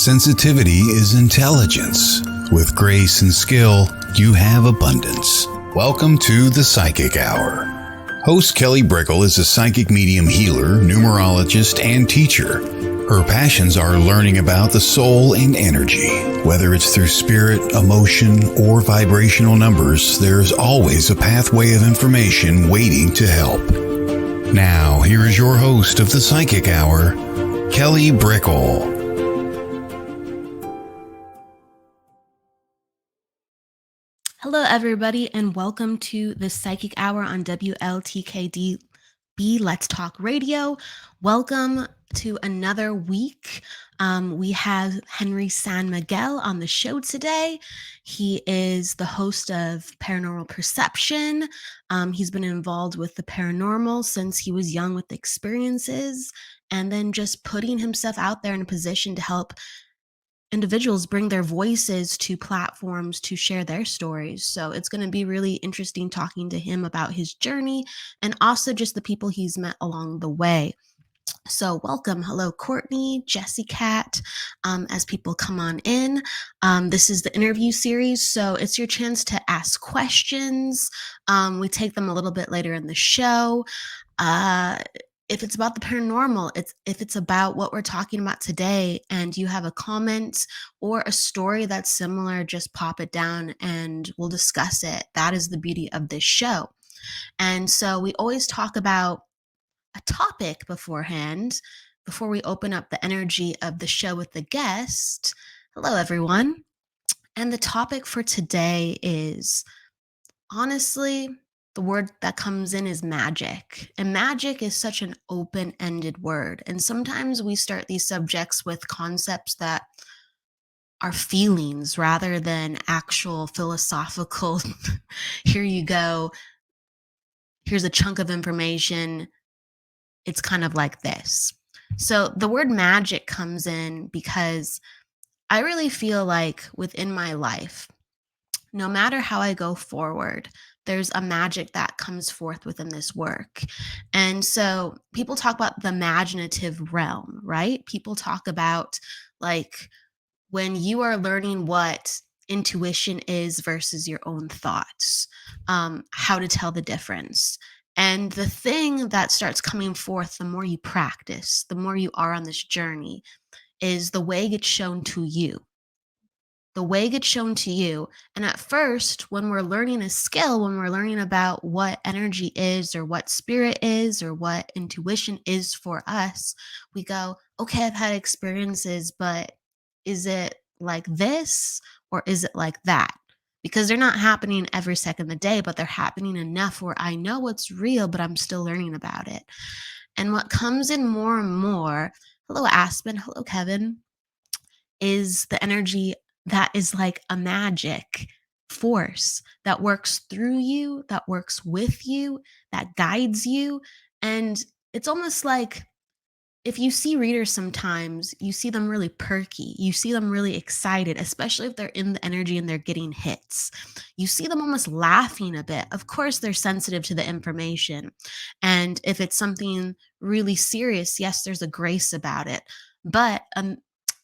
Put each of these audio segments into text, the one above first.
Sensitivity is intelligence. With grace and skill, you have abundance. Welcome to the Psychic Hour. Host Kelly Brickle is a psychic medium healer, numerologist, and teacher. Her passions are learning about the soul and energy. Whether it's through spirit, emotion, or vibrational numbers, there's always a pathway of information waiting to help. Now, here is your host of the Psychic Hour, Kelly Brickle. Hello, everybody, and welcome to the Psychic Hour on WLTKDB Let's Talk Radio. Welcome to another week. We have Henry San Miguel on the show today. He is the host of Paranormal Perception. He's been involved with the paranormal since he was young with experiences, and then just putting himself out there in a position to help individuals bring their voices to platforms to share their stories. So it's going to be really interesting talking to him about his journey and also just the people he's met along the way. So welcome. Hello, Courtney, Jessie Cat, as people come on in. This is the interview series, so it's your chance to ask questions. We take them a little bit later in the show. If it's about the paranormal, if it's about what we're talking about today and you have a comment or a story that's similar, just pop it down and we'll discuss it. That is the beauty of this show. And so we always talk about a topic beforehand, before we open up the energy of the show with the guest. Hello, everyone. And the topic for today is, honestly, the word that comes in is magic. And magic is such an open-ended word. And sometimes we start these subjects with concepts that are feelings rather than actual philosophical, here you go, here's a chunk of information. It's kind of like this. So the word magic comes in because I really feel like within my life, no matter how I go forward, there's a magic that comes forth within this work. And so people talk about the imaginative realm, right? People talk about like when you are learning what intuition is versus your own thoughts, how to tell the difference. And the thing that starts coming forth the more you practice, the more you are on this journey, is the way gets shown to you. The way gets shown to you. And at first, when we're learning a skill, when we're learning about what energy is or what spirit is or what intuition is for us, we go, okay, I've had experiences, but is it like this or is it like that? Because they're not happening every second of the day, but they're happening enough where I know what's real, but I'm still learning about it. And what comes in more and more, hello, Aspen, hello, Kevin, is the energy that is like a magic force that works through you, that works with you, that guides you. And it's almost like if you see readers sometimes, you see them really perky. You see them really excited, especially if they're in the energy and they're getting hits. You see them almost laughing a bit. Of course, they're sensitive to the information. And if it's something really serious, yes, there's a grace about it. But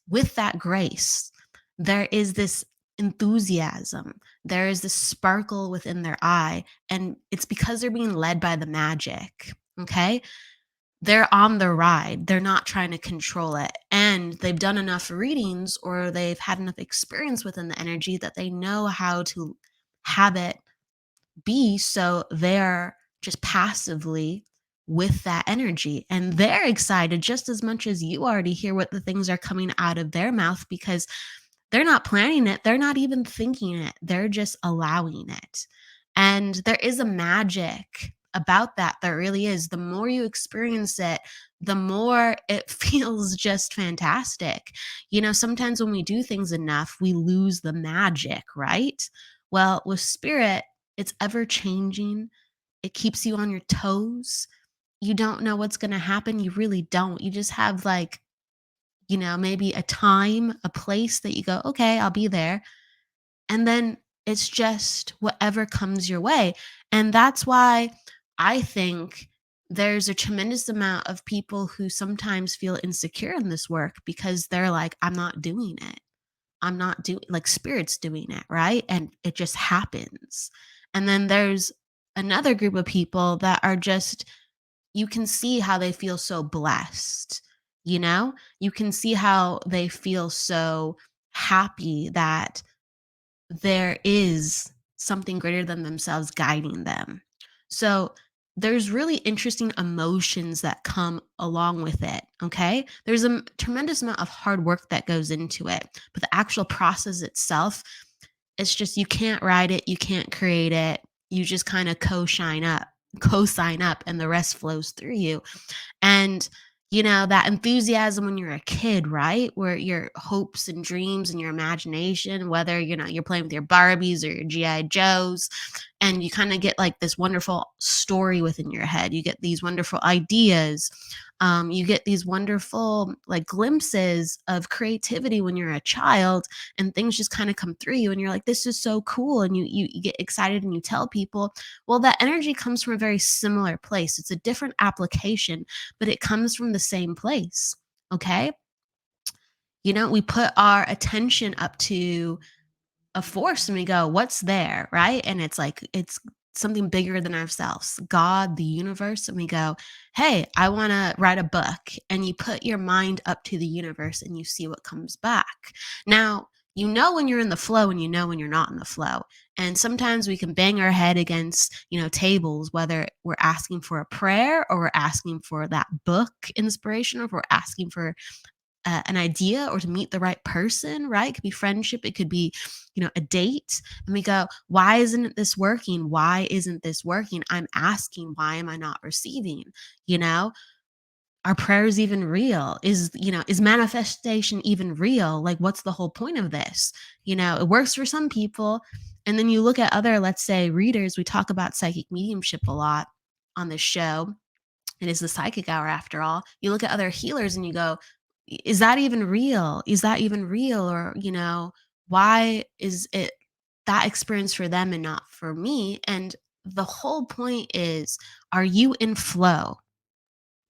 with that grace, there is this enthusiasm. There is this sparkle within their eye. And it's because they're being led by the magic. Okay. They're on the ride. They're not trying to control it. And they've done enough readings or they've had enough experience within the energy that they know how to have it be. So they're just passively with that energy. And they're excited just as much as you are to hear what the things are coming out of their mouth because they're not planning it. They're not even thinking it. They're just allowing it. And there is a magic about that. There really is. The more you experience it, the more it feels just fantastic. You know, sometimes when we do things enough, we lose the magic, right? Well, with spirit, it's ever changing. It keeps you on your toes. You don't know what's going to happen. You really don't. You just have like, you know, maybe a time, a place that you go, okay, I'll be there. And then it's just whatever comes your way. And that's why I think there's a tremendous amount of people who sometimes feel insecure in this work because they're like, I'm not doing it. I'm not doing, like, spirit's doing it, right? And it just happens. And then there's another group of people that are just, you can see how they feel so blessed, you know? You can see how they feel so happy that there is something greater than themselves guiding them. So there's really interesting emotions that come along with it. Okay. There's a tremendous amount of hard work that goes into it, but the actual process itself, it's just, you can't write it, you can't create it. You just kind of co sign up, and the rest flows through you. And, that enthusiasm when you're a kid, right? Where your hopes and dreams and your imagination, whether, you're playing with your Barbies or your G.I. Joes, and you kind of get like this wonderful story within your head. You get these wonderful ideas. You get these wonderful like glimpses of creativity when you're a child, and things just kind of come through you, and you're like, this is so cool. And you get excited and you tell people. Well, that energy comes from a very similar place. It's a different application, but it comes from the same place. Okay. We put our attention up to a force and we go, what's there? Right. And it's like, it's something bigger than ourselves, God, the universe. And we go, hey, I want to write a book. And you put your mind up to the universe and you see what comes back. Now, when you're in the flow and when you're not in the flow. And sometimes we can bang our head against, tables, whether we're asking for a prayer or we're asking for that book inspiration, or if we're asking for an idea or to meet the right person, right? It could be friendship, it could be, a date. And we go, why isn't this working? Why isn't this working? I'm asking, why am I not receiving? You know, are prayers even real? Is manifestation even real? Like, what's the whole point of this? It works for some people. And then you look at other, let's say, readers. We talk about psychic mediumship a lot on this show. It is the psychic hour after all. You look at other healers and you go, is that even real? Is that even real? Or, why is it that experience for them and not for me? And the whole point is, are you in flow?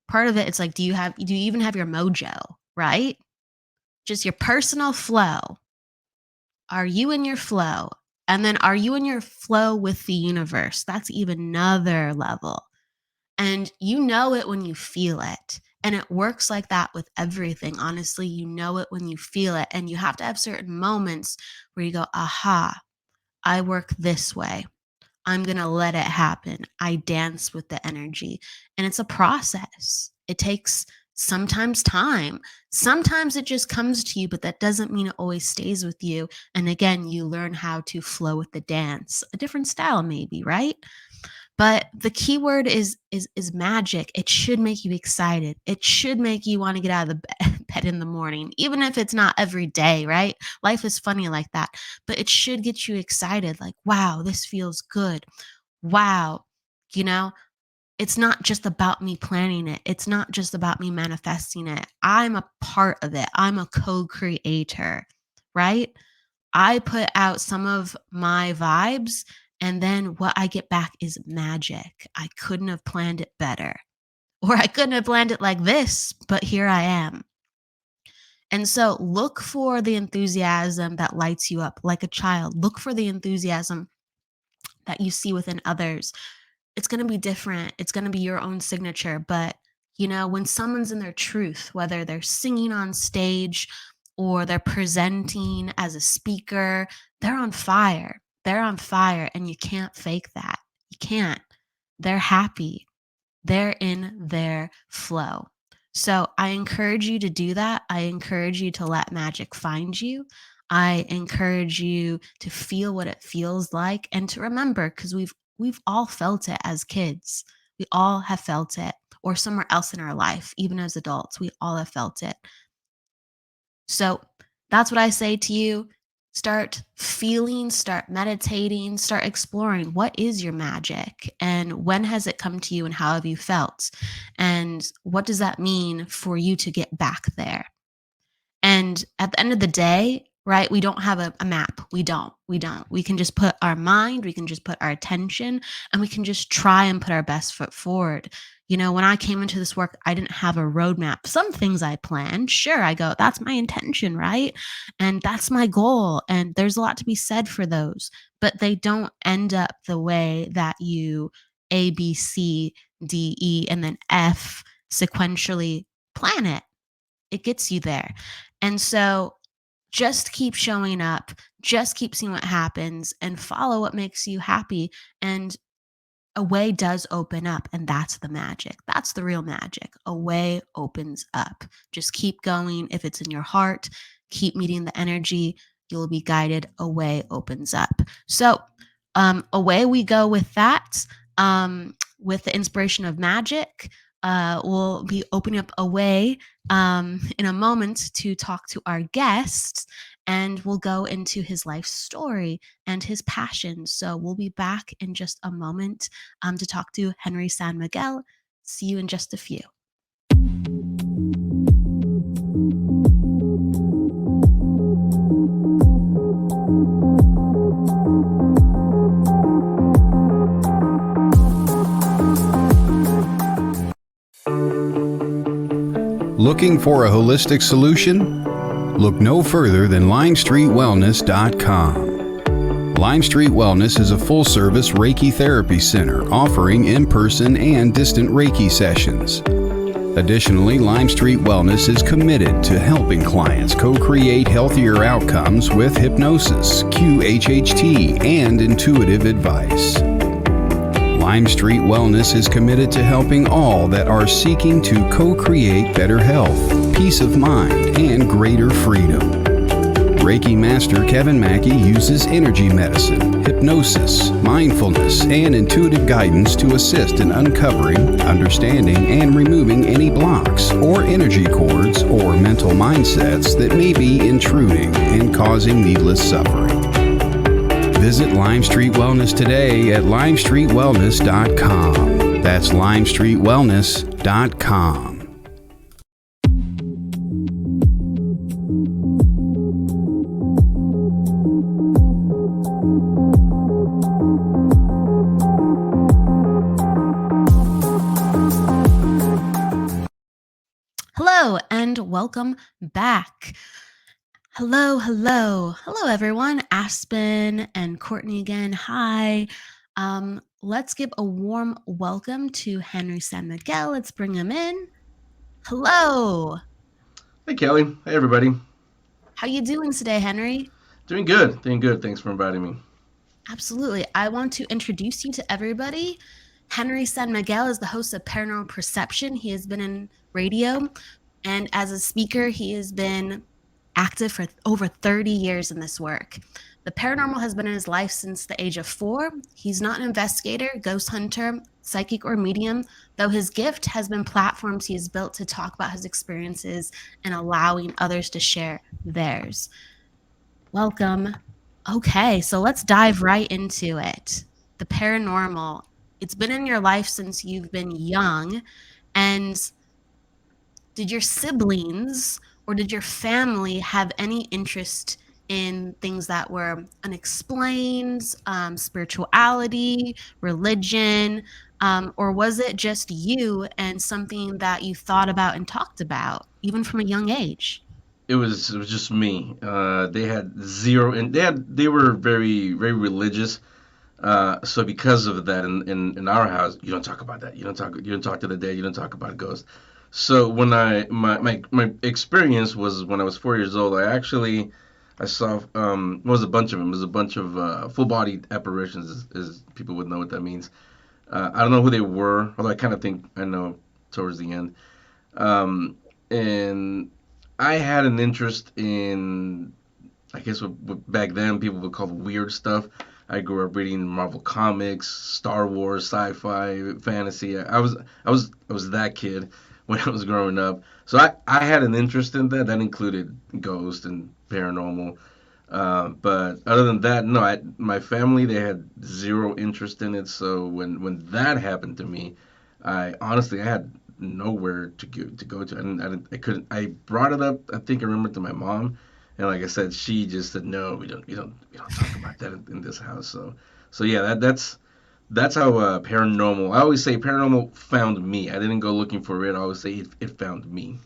Part of it, it's like, do you even have your mojo, right? Just your personal flow. Are you in your flow? And then are you in your flow with the universe? That's even another level. And you know it when you feel it. And it works like that with everything. Honestly, you know it when you feel it. And you have to have certain moments where you go, aha, I work this way. I'm going to let it happen. I dance with the energy. And it's a process. It takes sometimes time. Sometimes it just comes to you, but that doesn't mean it always stays with you. And again, you learn how to flow with the dance, a different style, maybe, right? But the key word is magic. It should make you excited. It should make you want to get out of the bed in the morning, even if it's not every day, right? Life is funny like that. But it should get you excited, like, wow, this feels good. Wow. You know, it's not just about me planning it. It's not just about me manifesting it. I'm a part of it. I'm a co-creator, right? I put out some of my vibes, and then what I get back is magic. I couldn't have planned it better, or I couldn't have planned it like this, but here I am. And so look for the enthusiasm that lights you up like a child. Look for the enthusiasm that you see within others. It's going to be different. It's going to be your own signature. But, when someone's in their truth, whether they're singing on stage or they're presenting as a speaker, they're on fire. They're on fire, and you can't fake that. You can't. They're happy. They're in their flow. So I encourage you to do that. I encourage you to let magic find you. I encourage you to feel what it feels like, and to remember, because we've all felt it as kids. We all have felt it, or somewhere else in our life, even as adults, we all have felt it. So that's what I say to you. Start feeling, start meditating, start exploring, what is your magic, and when has it come to you, and how have you felt? And what does that mean for you to get back there? And at the end of the day, right, we don't have a map. We don't. We don't. We can just put our mind, we can just put our attention, and we can just try and put our best foot forward. When I came into this work, I didn't have a roadmap. Some things I planned, sure, I go, that's my intention, right? And that's my goal. And there's a lot to be said for those, but they don't end up the way that you A, B, C, D, E, and then F sequentially plan it. It gets you there. And so just keep showing up, just keep seeing what happens and follow what makes you happy. And a way does open up, and that's the magic. That's the real magic. A way opens up. Just keep going. If it's in your heart, keep meeting the energy. You'll be guided. A way opens up. So, away we go with that. With the inspiration of magic, we'll be opening up a way in a moment to talk to our guest, and we'll go into his life story and his passion. So we'll be back in just a moment to talk to Henry San Miguel. See you in just a few. Looking for a holistic solution? Look no further than LimestreetWellness.com. Lime Street Wellness is a full-service Reiki therapy center offering in-person and distant Reiki sessions. Additionally, Lime Street Wellness is committed to helping clients co-create healthier outcomes with hypnosis, QHHT, and intuitive advice. Lime Street Wellness is committed to helping all that are seeking to co-create better health, peace of mind, and greater freedom. Reiki Master Kevin Mackey uses energy medicine, hypnosis, mindfulness, and intuitive guidance to assist in uncovering, understanding, and removing any blocks or energy cords or mental mindsets that may be intruding and causing needless suffering. Visit Lime Street Wellness today at LimestreetWellness.com. That's LimestreetWellness.com. Hello, and welcome back. Hello, everyone. Aspen and Courtney again. Hi. Let's give a warm welcome to Henry San Miguel. Let's bring him in. Hello. Hey, Kelly. Hey, everybody. How you doing today, Henry? Doing good. Doing good. Thanks for inviting me. Absolutely. I want to introduce you to everybody. Henry San Miguel is the host of Paranormal Perception. He has been in radio, and as a speaker, he has been active for over 30 years in this work. The paranormal has been in his life since the age of 4. He's not an investigator, ghost hunter, psychic, or medium, though his gift has been platforms he has built to talk about his experiences and allowing others to share theirs. Welcome. Okay, so let's dive right into it. The paranormal. It's been in your life since you've been young. And did your siblings or did your family have any interest in things that were unexplained, spirituality, religion, or was it just you and something that you thought about and talked about, even from a young age? It was just me. They had zero, and they were very religious. So because of that, in our house, you don't talk about that. You don't talk to the dead. You don't talk about ghosts. So when my experience was when I was 4 years old. I saw it was a bunch of them. It was a bunch of full body apparitions, as people would know what that means. I don't know who they were, although I kind of think I know towards the end. And I had an interest in, I guess what back then people would call weird stuff. I grew up reading Marvel comics, Star Wars, sci-fi, fantasy. I was that kid when I was growing up. So I had an interest in that. That included ghosts and paranormal. But other than that, no. My family, they had zero interest in it. So when that happened to me, I had nowhere to go to. I couldn't. I brought it up. I think I remember to my mom, and like I said, she just said no. We don't talk about that in this house. So yeah, That's how paranormal. I always say paranormal found me. I didn't go looking for it. I always say it found me.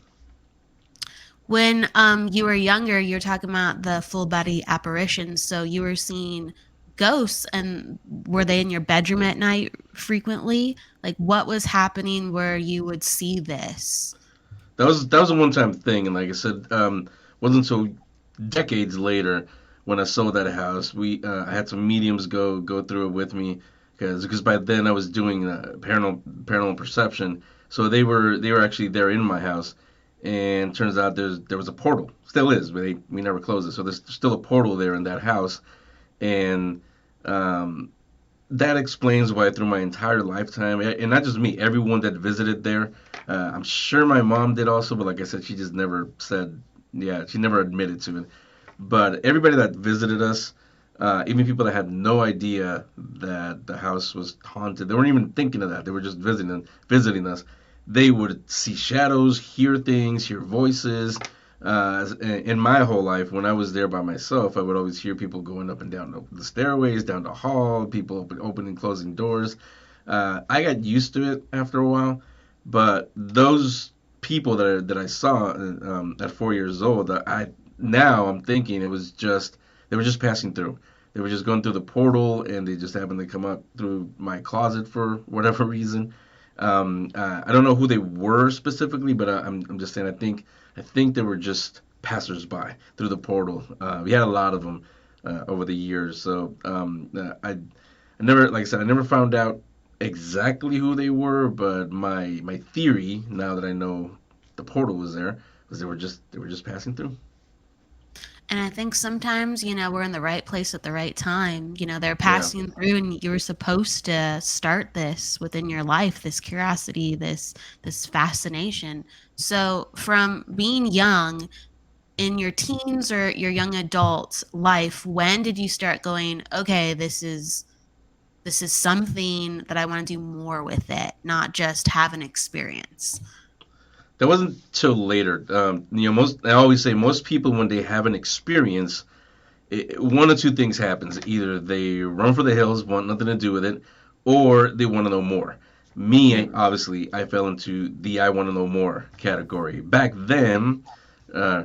When you were younger, you're talking about the full body apparitions. So you were seeing ghosts, and were they in your bedroom at night frequently? Like, what was happening where you would see this? That was a one time thing, and like I said, wasn't until decades later when I sold that house. I had some mediums go through it with me because by then I was doing paranormal perception, so they were actually there in my house, and turns out there was a portal, still is, but we never closed it, so there's still a portal there in that house, and um, that explains why through my entire lifetime, and not just me, everyone that visited there, I'm sure my mom did also, but like I said, she just never said, yeah, she never admitted to it. But everybody that visited us, even people that had no idea that the house was haunted, they weren't even thinking of that. They were just visiting us. They would see shadows, hear things, hear voices. In my whole life, when I was there by myself, I would always hear people going up and down the stairways, down the hall, people opening and closing doors. I got used to it after a while, but those people that I saw at 4 years old, now I'm thinking it was just they were just passing through. They were just going through the portal, and they just happened to come up through my closet for whatever reason. I don't know who they were specifically, but I'm just saying I think they were just passersby through the portal. We had a lot of them over the years, so I never, like I said, I never found out exactly who they were, but my theory now that I know the portal was there was they were just passing through. And I think sometimes, we're in the right place at the right time. They're Yeah. passing through, and you were supposed to start this within your life, this curiosity, this fascination. So from being young, in your teens or your young adult life, when did you start going, okay, this is something that I want to do more with it, not just have an experience? That wasn't till later. Most I always say most people when they have an experience, one of two things happens. Either they run for the hills, want nothing to do with it, or they want to know more. Me, obviously, I fell into the I want to know more category. Back then,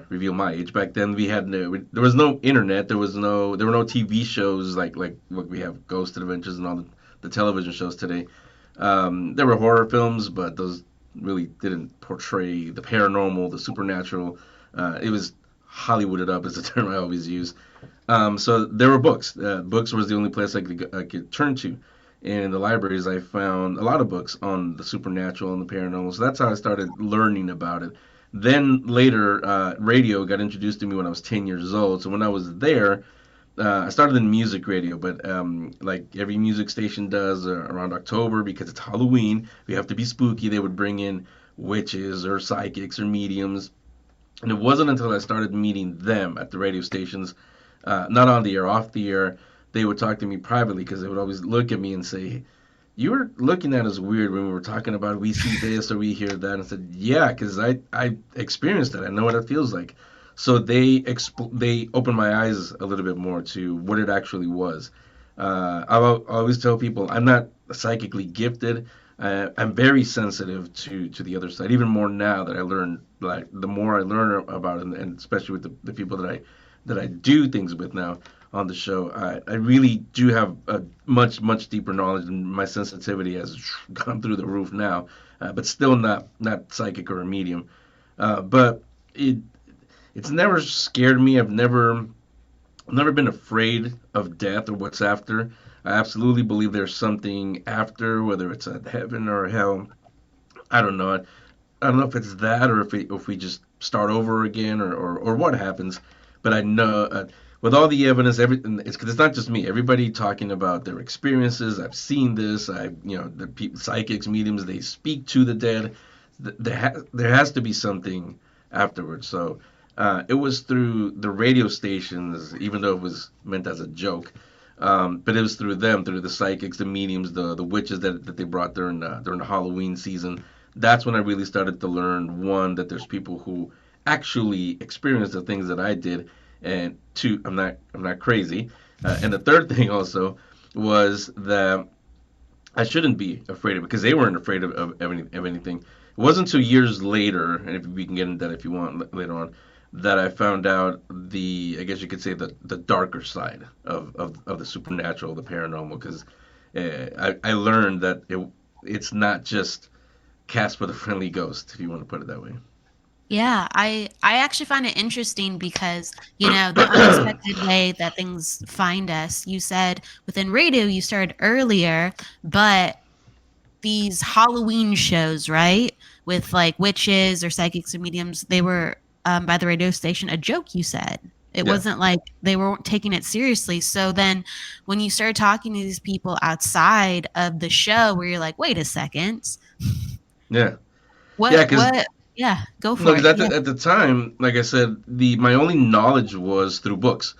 reveal my age. Back then, there was no internet. There were no TV shows like what we have, Ghost Adventures and all the television shows today. There were horror films, but those really didn't portray the paranormal, the supernatural. It was Hollywooded up, is the term I always use. So there were books. Books was the only place I could turn to. And in the libraries, I found a lot of books on the supernatural and the paranormal. So that's how I started learning about it. Then later, radio got introduced to me when I was 10 years old. So when I was there, I started in music radio, but like every music station does around October, because it's Halloween, we have to be spooky. They would bring in witches or psychics or mediums. And it wasn't until I started meeting them at the radio stations, not on the air, off the air, they would talk to me privately, because they would always look at me and say, "You were looking at us weird when we were talking about we see this or we hear that." And I said, "Yeah, because I experienced it. I know what it feels like." So they opened my eyes a little bit more to what it actually was. I always tell people I'm not psychically gifted. I'm very sensitive to the other side, even more now that I learn. Like the more I learn about it, and especially with the people that I do things with now on the show, I really do have a much deeper knowledge, and my sensitivity has gone through the roof now. But still not psychic or a medium. But it's never scared me. I've never been afraid of death or what's after. I absolutely believe there's something after, whether it's a heaven or a hell. I don't know. I don't know if it's that, or if we just start over again, or what happens. But I know, with all the evidence, everything, it's because it's not just me. Everybody talking about their experiences. I've seen this. The people, psychics, mediums, they speak to the dead. There has to be something afterwards. So it was through the radio stations, even though it was meant as a joke. But it was through them, through the psychics, the mediums, the witches that they brought during the Halloween season. That's when I really started to learn, one, that there's people who actually experience the things that I did, and two, I'm not crazy. And the third thing also was that I shouldn't be afraid of it because they weren't afraid of anything. It wasn't until years later, and if we can get into that if you want later on, that I found out the, I guess you could say, the darker side of the supernatural, the paranormal, because I learned that it's not just Casper the Friendly Ghost, if you want to put it that way. Yeah, I actually find it interesting because, the unexpected way that things find us. You said within radio you started earlier, but these Halloween shows, right? With like witches or psychics or mediums, they were by the radio station a joke, you said. It Yeah, wasn't like they weren't taking it seriously. So then when you started talking to these people outside of the show where you're like, wait a second, yeah, yeah. what Because yeah, go no, for because it. Yeah. at the time, like I said, the my only knowledge was through books.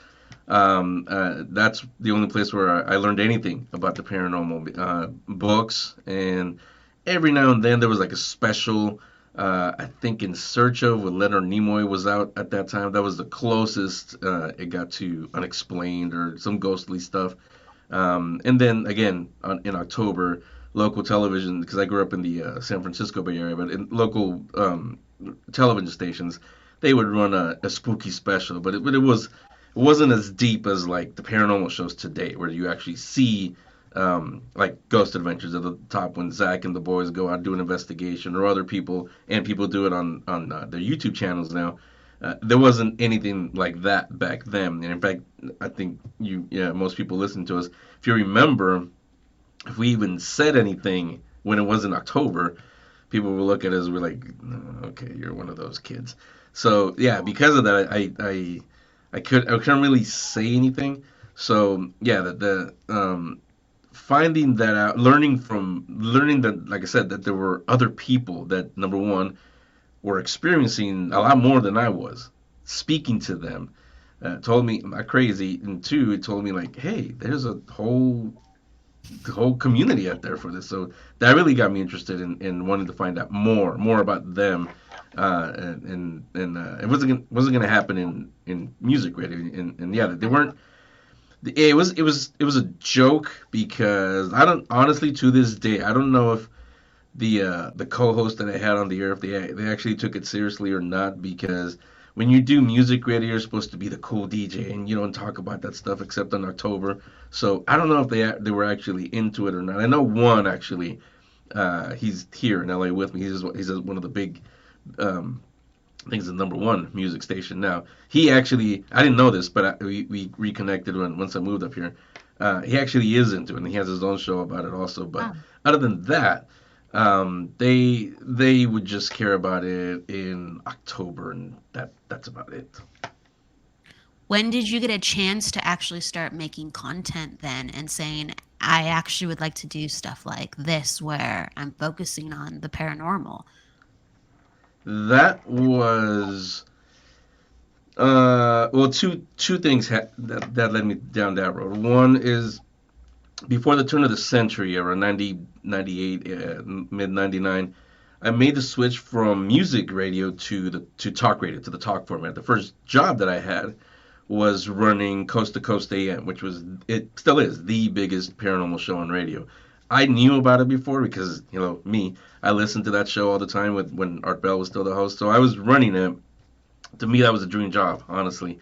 That's the only place where I learned anything about the paranormal, books, and every now and then there was like a special. I think In Search of with Leonard Nimoy was out at that time. That was the closest it got to unexplained or some ghostly stuff. And then again in October, local television, because I grew up in the San Francisco Bay Area, but in local television stations, they would run a spooky special, but it wasn't as deep as like the paranormal shows today, where you actually see like Ghost Adventures at the top when Zach and the boys go out do an investigation, or other people and people do it on their YouTube channels now. There wasn't anything like that back then, and in fact, I think yeah, most people listen to us. If you remember, if we even said anything when it was in October, people would look at us. We're like, "Oh, okay, you're one of those kids." So yeah, because of that, I couldn't really say anything. So yeah, the finding that out, learning that, like I said, that there were other people that, number one, were experiencing a lot more than I was. Speaking to them told me I'm not crazy, and two, it told me like, hey, there's a whole community out there for this. So that really got me interested in wanting to find out more about them. And it wasn't gonna happen in music radio. And yeah, they weren't. It was a joke because I don't, honestly, to this day, I don't know if the co-host that I had on the air, if they actually took it seriously or not, because when you do music radio, you're supposed to be the cool DJ, and you don't talk about that stuff except in October. So I don't know if they were actually into it or not. I know one actually, he's here in LA with me. He's one of the big, I think it's the number one music station now. He actually, I didn't know this, but we reconnected once I moved up here. He actually is into it, and he has his own show about it also. But Wow. other than that, they would just care about it in October, and that's about it. When did you get a chance to actually start making content then and saying, I actually would like to do stuff like this where I'm focusing on the paranormal? That was well, two things that led me down that road. One is before the turn of the century, around 1998, mid 99, I made the switch from music radio to talk radio, to the talk format. The first job that I had was running Coast to Coast AM, which was, it still is, the biggest paranormal show on radio. I knew about it before because, me, I listened to that show all the time when Art Bell was still the host. So I was running it. To me, that was a dream job, honestly.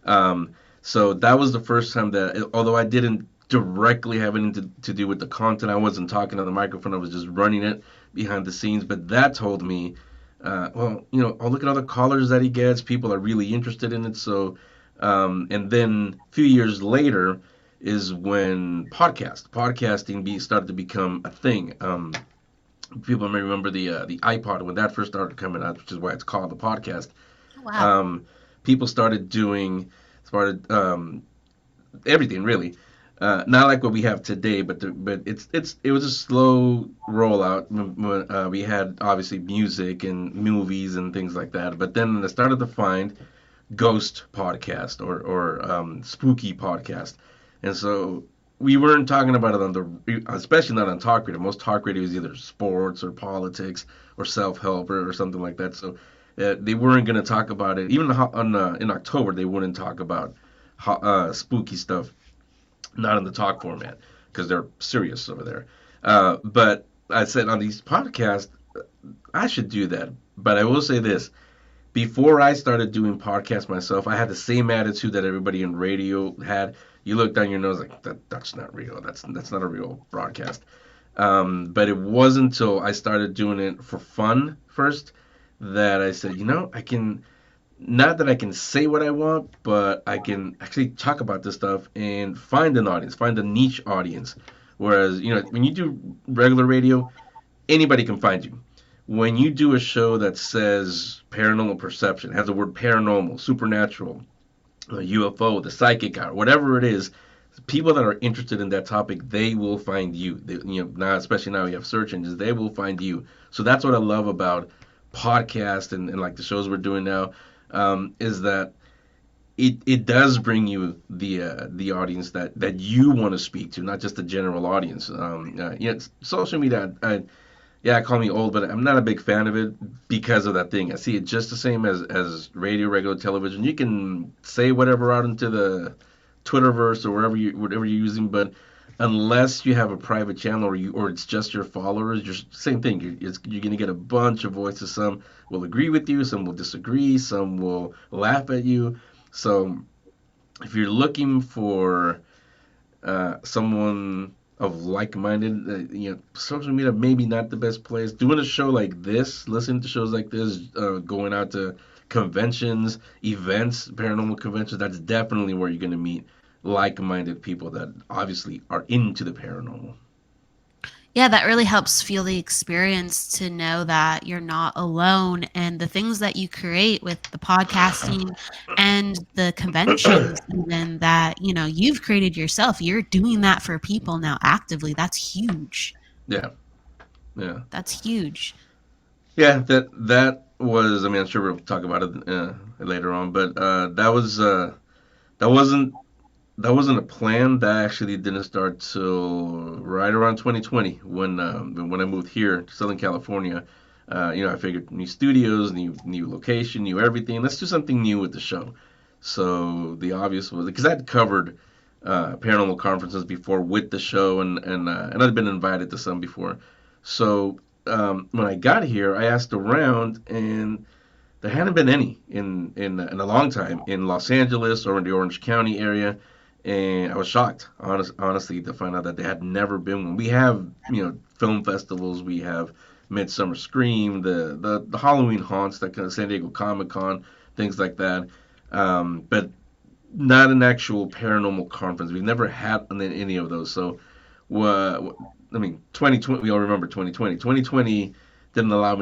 So that was the first time that, although I didn't directly have anything to do with the content, I wasn't talking on the microphone, I was just running it behind the scenes. But that told me, well, oh, look at all the callers that he gets. People are really interested in it. So, and then a few years later is when podcasting started to become a thing. People may remember the iPod when that first started coming out, which is why it's called the podcast. Oh, wow. People started everything really. Not like what we have today, but it was a slow rollout. We had obviously music and movies and things like that, but then I started to find ghost podcast or spooky podcast, and so we weren't talking about it especially not on talk radio. Most talk radio is either sports or politics or self help or something like that. So they weren't going to talk about it. Even in October, they wouldn't talk about spooky stuff, not in the talk format, because they're serious over there. But I said on these podcasts, I should do that. But I will say this: before I started doing podcasts myself, I had the same attitude that everybody in radio had. You look down your nose like that's not real. That's not a real broadcast. But it wasn't until I started doing it for fun first that I said, I can not that I can say what I want, but I can actually talk about this stuff and find an audience, find a niche audience. Whereas, when you do regular radio, anybody can find you. When you do a show that says paranormal perception, has the word paranormal, supernatural, UFO, the psychic hour, whatever it is, people that are interested in that topic, they will find you. Now, especially now we have search engines, they will find you. So that's what I love about podcast and like the shows we're doing now, is that it does bring you the audience that you want to speak to, not just the general audience. Social media, yeah, call me old, but I'm not a big fan of it because of that thing. I see it just the same as radio, regular television. You can say whatever out into the Twitterverse or whatever you're using, but unless you have a private channel or it's just your followers, you're same thing. You're gonna get a bunch of voices. Some will agree with you, some will disagree, some will laugh at you. So if you're looking for someone of like-minded, social media maybe not the best place. Doing a show like this, listening to shows like this, going out to conventions, events, paranormal conventions, that's definitely where you're going to meet like-minded people that obviously are into the paranormal. Yeah, that really helps feel the experience to know that you're not alone, and the things that you create with the podcasting and the conventions even that, you've created yourself. You're doing that for people now actively. That's huge. Yeah, yeah, That's huge. yeah. That was. I mean, I'm sure we'll talk about it later on, but that wasn't that wasn't a plan. That actually didn't start till right around 2020 when I moved here to Southern California. I figured new studios, new location, new everything. Let's do something new with the show. So the obvious was because I'd covered paranormal conferences before with the show, and I'd been invited to some before. So when I got here, I asked around, and there hadn't been any in a long time in Los Angeles or in the Orange County area, and I was shocked, honestly, to find out that there had never been one. We have film festivals, we have Midsummer Scream, the Halloween haunts, that kind of San Diego Comic Con, things like that, but not an actual paranormal conference. We've never had any of those. So, I mean, 2020. We all remember 2020. 2020 didn't allow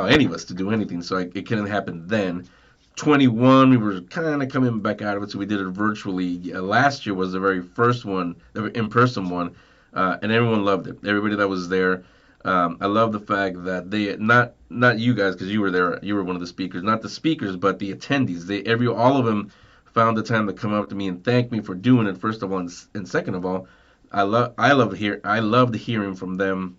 any of us to do anything, so it couldn't happen then. 21, we were kind of coming back out of it, so we did it virtually. Last year was the very first one, the in-person one, and everyone loved it. Everybody that was there. I love the fact that they not you guys, because you were there, you were one of the speakers, not the speakers, but the attendees. All of them found the time to come up to me and thank me for doing it. First of all, and second of all, I loved hearing from them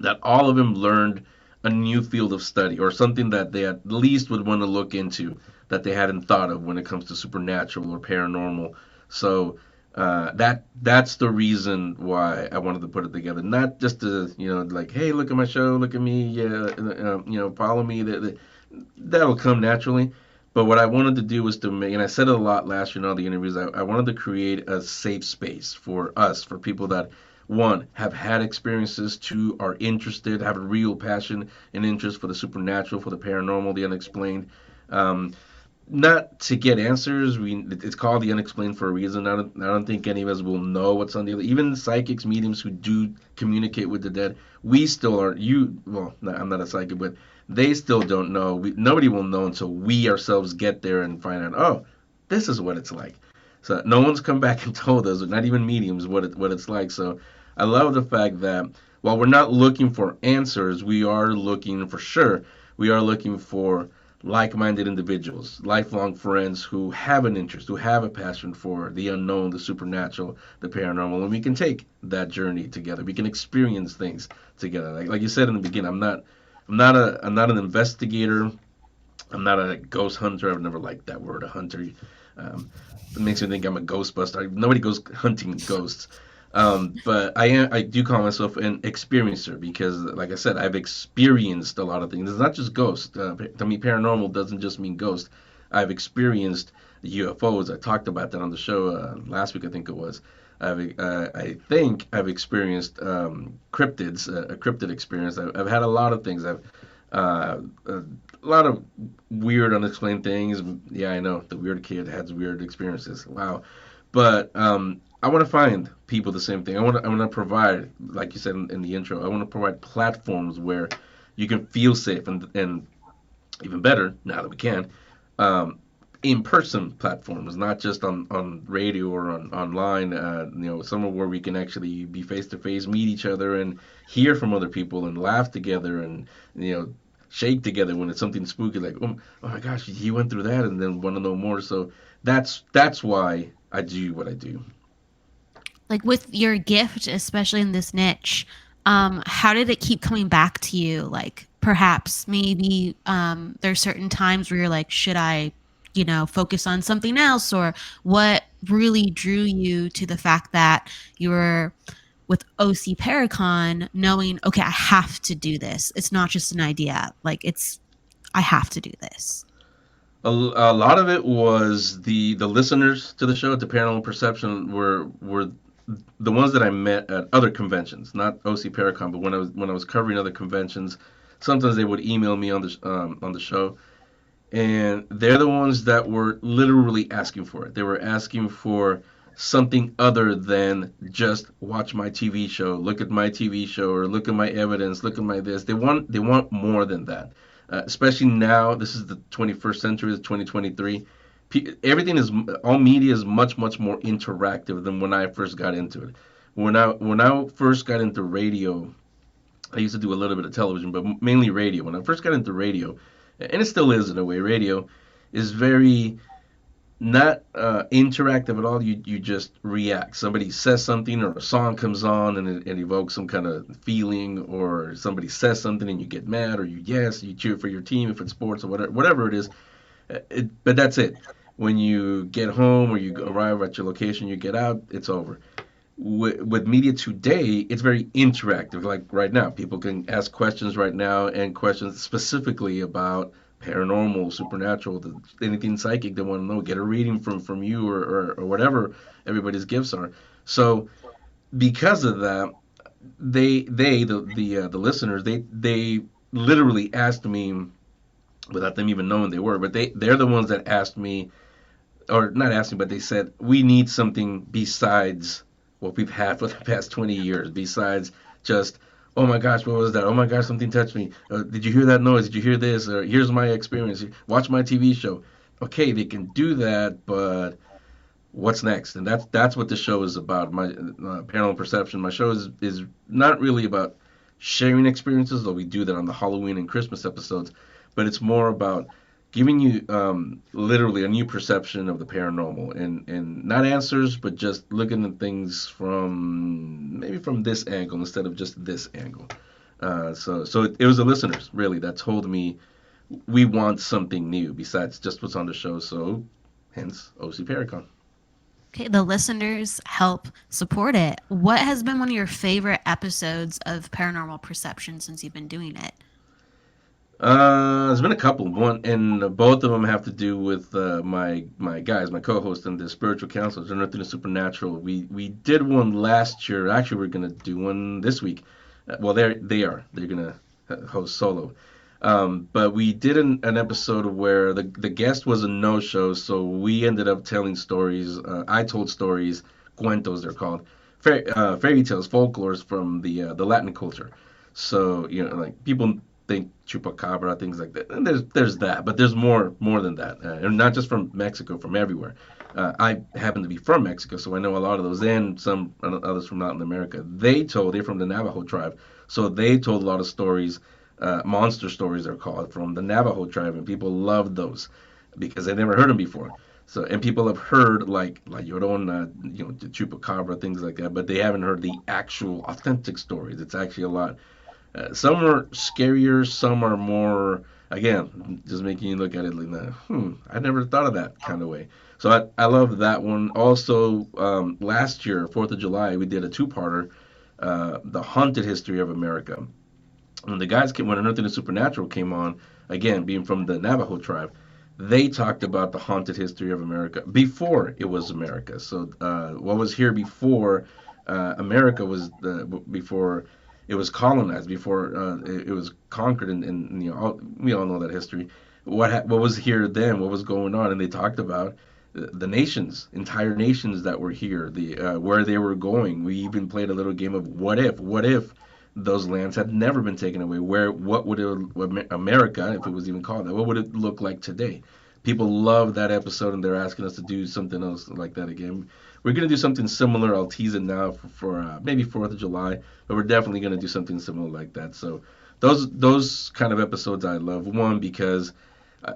that all of them learned a new field of study or something that they at least would want to look into that they hadn't thought of when it comes to supernatural or paranormal. So that's the reason why I wanted to put it together, not just to like, hey, look at my show, look at me, yeah, follow me. That'll come naturally. But what I wanted to do was to make, and I said it a lot last year in all the interviews, I wanted to create a safe space for us, for people that, one, have had experiences, two, are interested, have a real passion and interest for the supernatural, for the paranormal, the unexplained. Not to get answers. It's called the unexplained for a reason. I don't think any of us will know what's on the other. Even psychics, mediums who do communicate with the dead, we still are. Well, I'm not a psychic, but they still don't know. Nobody will know until we ourselves get there and find out. Oh, this is what it's like. So no one's come back and told us, not even mediums, what it's like. So I love the fact that while we're not looking for answers, we are looking for sure. We are looking for like-minded individuals, lifelong friends who have an interest, who have a passion for the unknown, the supernatural, the paranormal, and we can take that journey together. We can experience things together. Like you said in the beginning, I'm not an investigator. I'm not a ghost hunter. I've never liked that word, a hunter. It makes me think I'm a ghostbuster. Nobody goes hunting ghosts. But I do call myself an experiencer because, like I said, I've experienced a lot of things. It's not just ghosts. To me, paranormal doesn't just mean ghost. I've experienced UFOs. I talked about that on the show last week, I think it was. I think I've experienced cryptids, a cryptid experience. I've had a lot of things. A lot of weird, unexplained things. Yeah, I know the weird kid has weird experiences. Wow, but I want to find people the same thing. I want to provide, like you said in the intro, I want to provide platforms where you can feel safe and even better now that we can, um, in-person platforms, not just on radio or online. Somewhere where we can actually be face to face, meet each other, and hear from other people, and laugh together, and you know, shake together when it's something spooky, like oh my gosh, he went through that, and then want to know more. So that's why I do what I do. Like with your gift, especially in this niche, how did it keep coming back to you? Like perhaps maybe there's certain times where you're like, should I, focus on something else? Or what really drew you to the fact that you were with OC Paracon knowing, okay, I have to do this. It's not just an idea. Like I have to do this. A lot of it was the listeners to the show, to Paranormal Perception, were the ones that I met at other conventions, not OC Paracon, but when I was covering other conventions, sometimes they would email me on the show, and they're the ones that were literally asking for it. They were asking for something other than just watch my TV show, look at my TV show, or look at my evidence, look at my this. They want more than that. Especially now, this is the 21st century, the 2023. Everything is all media is much more interactive than when I first got into it. When I first got into radio, I used to do a little bit of television, but mainly radio. When I first got into radio, and it still is in a way, radio is very not interactive at all. You just react. Somebody says something, or a song comes on, and it evokes some kind of feeling, or somebody says something and you get mad, or you cheer for your team if it's sports, or whatever it is. But that's it. When you get home or you arrive at your location, you get out, it's over. With media today, it's very interactive. Like right now, people can ask questions right now, and questions specifically about paranormal, supernatural, anything psychic they want to know. Get a reading from you, or whatever everybody's gifts are. So because of that, the listeners, they literally asked me without them even knowing they were, but they're the ones that asked me, or not asked me, but they said we need something besides what we've had for the past 20 years, besides just, oh my gosh, what was that? Oh my gosh, something touched me. Did you hear that noise? Did you hear this? Or here's my experience. Watch my TV show. Okay, they can do that, but what's next? And that's what the show is about. My Paranormal Perception. My show is not really about sharing experiences, though we do that on the Halloween and Christmas episodes, but it's more about giving you literally a new perception of the paranormal, and not answers, but just looking at things from maybe from this angle instead of just this angle. So it was the listeners really that told me we want something new besides just what's on the show. So hence OC Paracon. Okay, the listeners help support it. What has been one of your favorite episodes of Paranormal Perception since you've been doing it? There's been a couple. One, and both of them have to do with my guys, my co-host, and the spiritual counselors, and nothing supernatural. We did one last year. Actually, we're gonna do one this week. Well, they're gonna host solo. But we did an episode where the guest was a no-show, so we ended up telling stories. I told stories, cuentos they're called, fairy tales, folklores from the Latin culture. So like people think chupacabra, things like that. And there's that, but there's more than that, and not just from Mexico, from everywhere. I happen to be from Mexico, so I know a lot of those, and some others from Latin America. They're from the Navajo tribe, so they told a lot of stories, monster stories they're called, from the Navajo tribe, and people loved those because they never heard them before. So, and people have heard like La Llorona, the Chupacabra, things like that, but they haven't heard the actual authentic stories. It's actually a lot. Some are scarier, some are more, again, just making you look at it like, I never thought of that kind of way. So I love that one. Also, last year, 4th of July, we did a two-parter, The Haunted History of America. When the guys came, when Unearthing the Supernatural came on, again, being from the Navajo tribe, they talked about the haunted history of America before it was America. So what was here before America was before it was colonized, before it was conquered, and we all know that history. What was here then? What was going on? And they talked about the nations, entire nations that were here, the where they were going. We even played a little game of what if those lands had never been taken away. What would America, if it was even called that, what would it look like today? People love that episode, and they're asking us to do something else like that again. We're gonna do something similar. I'll tease it now for maybe 4th of July, but we're definitely gonna do something similar like that. So those kind of episodes I love. One, because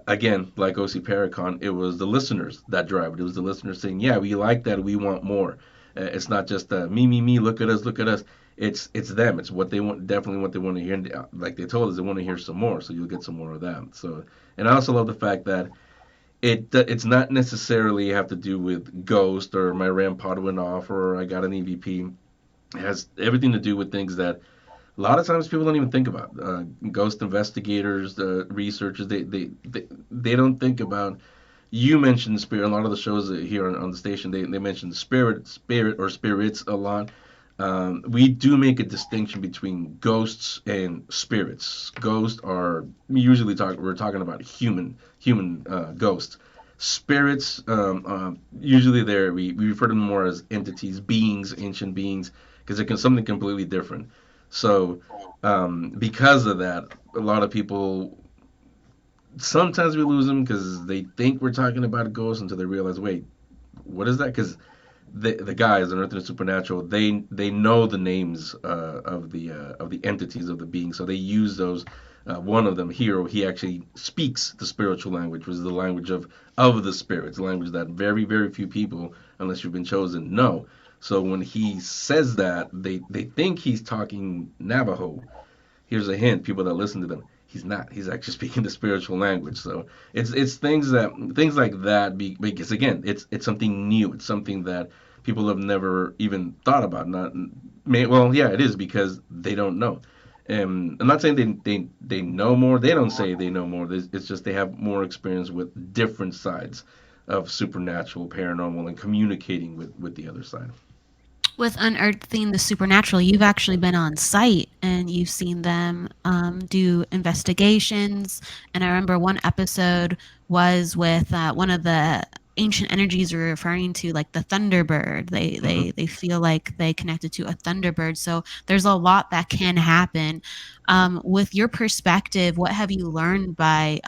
again, like OC Paracon, it was the listeners that drive it. It was the listeners saying, "Yeah, we like that. We want more." It's not just me. Look at us, look at us. It's them. It's what they want. Definitely what they want to hear. And, like they told us, they want to hear some more. So you'll get some more of that. So, and I also love the fact that it's not necessarily have to do with Ghost or my RAM pod went off or I got an EVP. It has everything to do with things that a lot of times people don't even think about. Ghost investigators, the researchers, they don't think about. You mentioned spirit. A lot of the shows here on the station, they mention spirit or spirits a lot. We do make a distinction between ghosts and spirits. Ghosts are usually we're talking about human ghosts. Spirits, usually we refer to them more as entities, beings, ancient beings, because it can something completely different. So because of that, a lot of people sometimes we lose them because they think we're talking about a ghost until they realize, wait, what is that? Because the guys on Earth and Supernatural, they know the names of the entities of the beings, so they use those. One of them, Hero, he actually speaks the spiritual language, which is the language of the spirits, the language that very few people, unless you've been chosen, know. So when he says that, they think he's talking Navajo. Here's a hint: people that listen to them, he's not. He's actually speaking the spiritual language. So it's things like that. Because again, it's something new. It's something that people have never even thought about. Not well, yeah, it is because they don't know. And I'm not saying they know more. They don't say they know more. It's just they have more experience with different sides of supernatural, paranormal, and communicating with the other side. With unearthing the supernatural, you've actually been on site and you've seen them do investigations. And I remember one episode was with one of the ancient energies you're referring to, like the thunderbird. They Hmm. they they feel like they connected to a thunderbird. So there's a lot that can happen. With your perspective, what have you learned by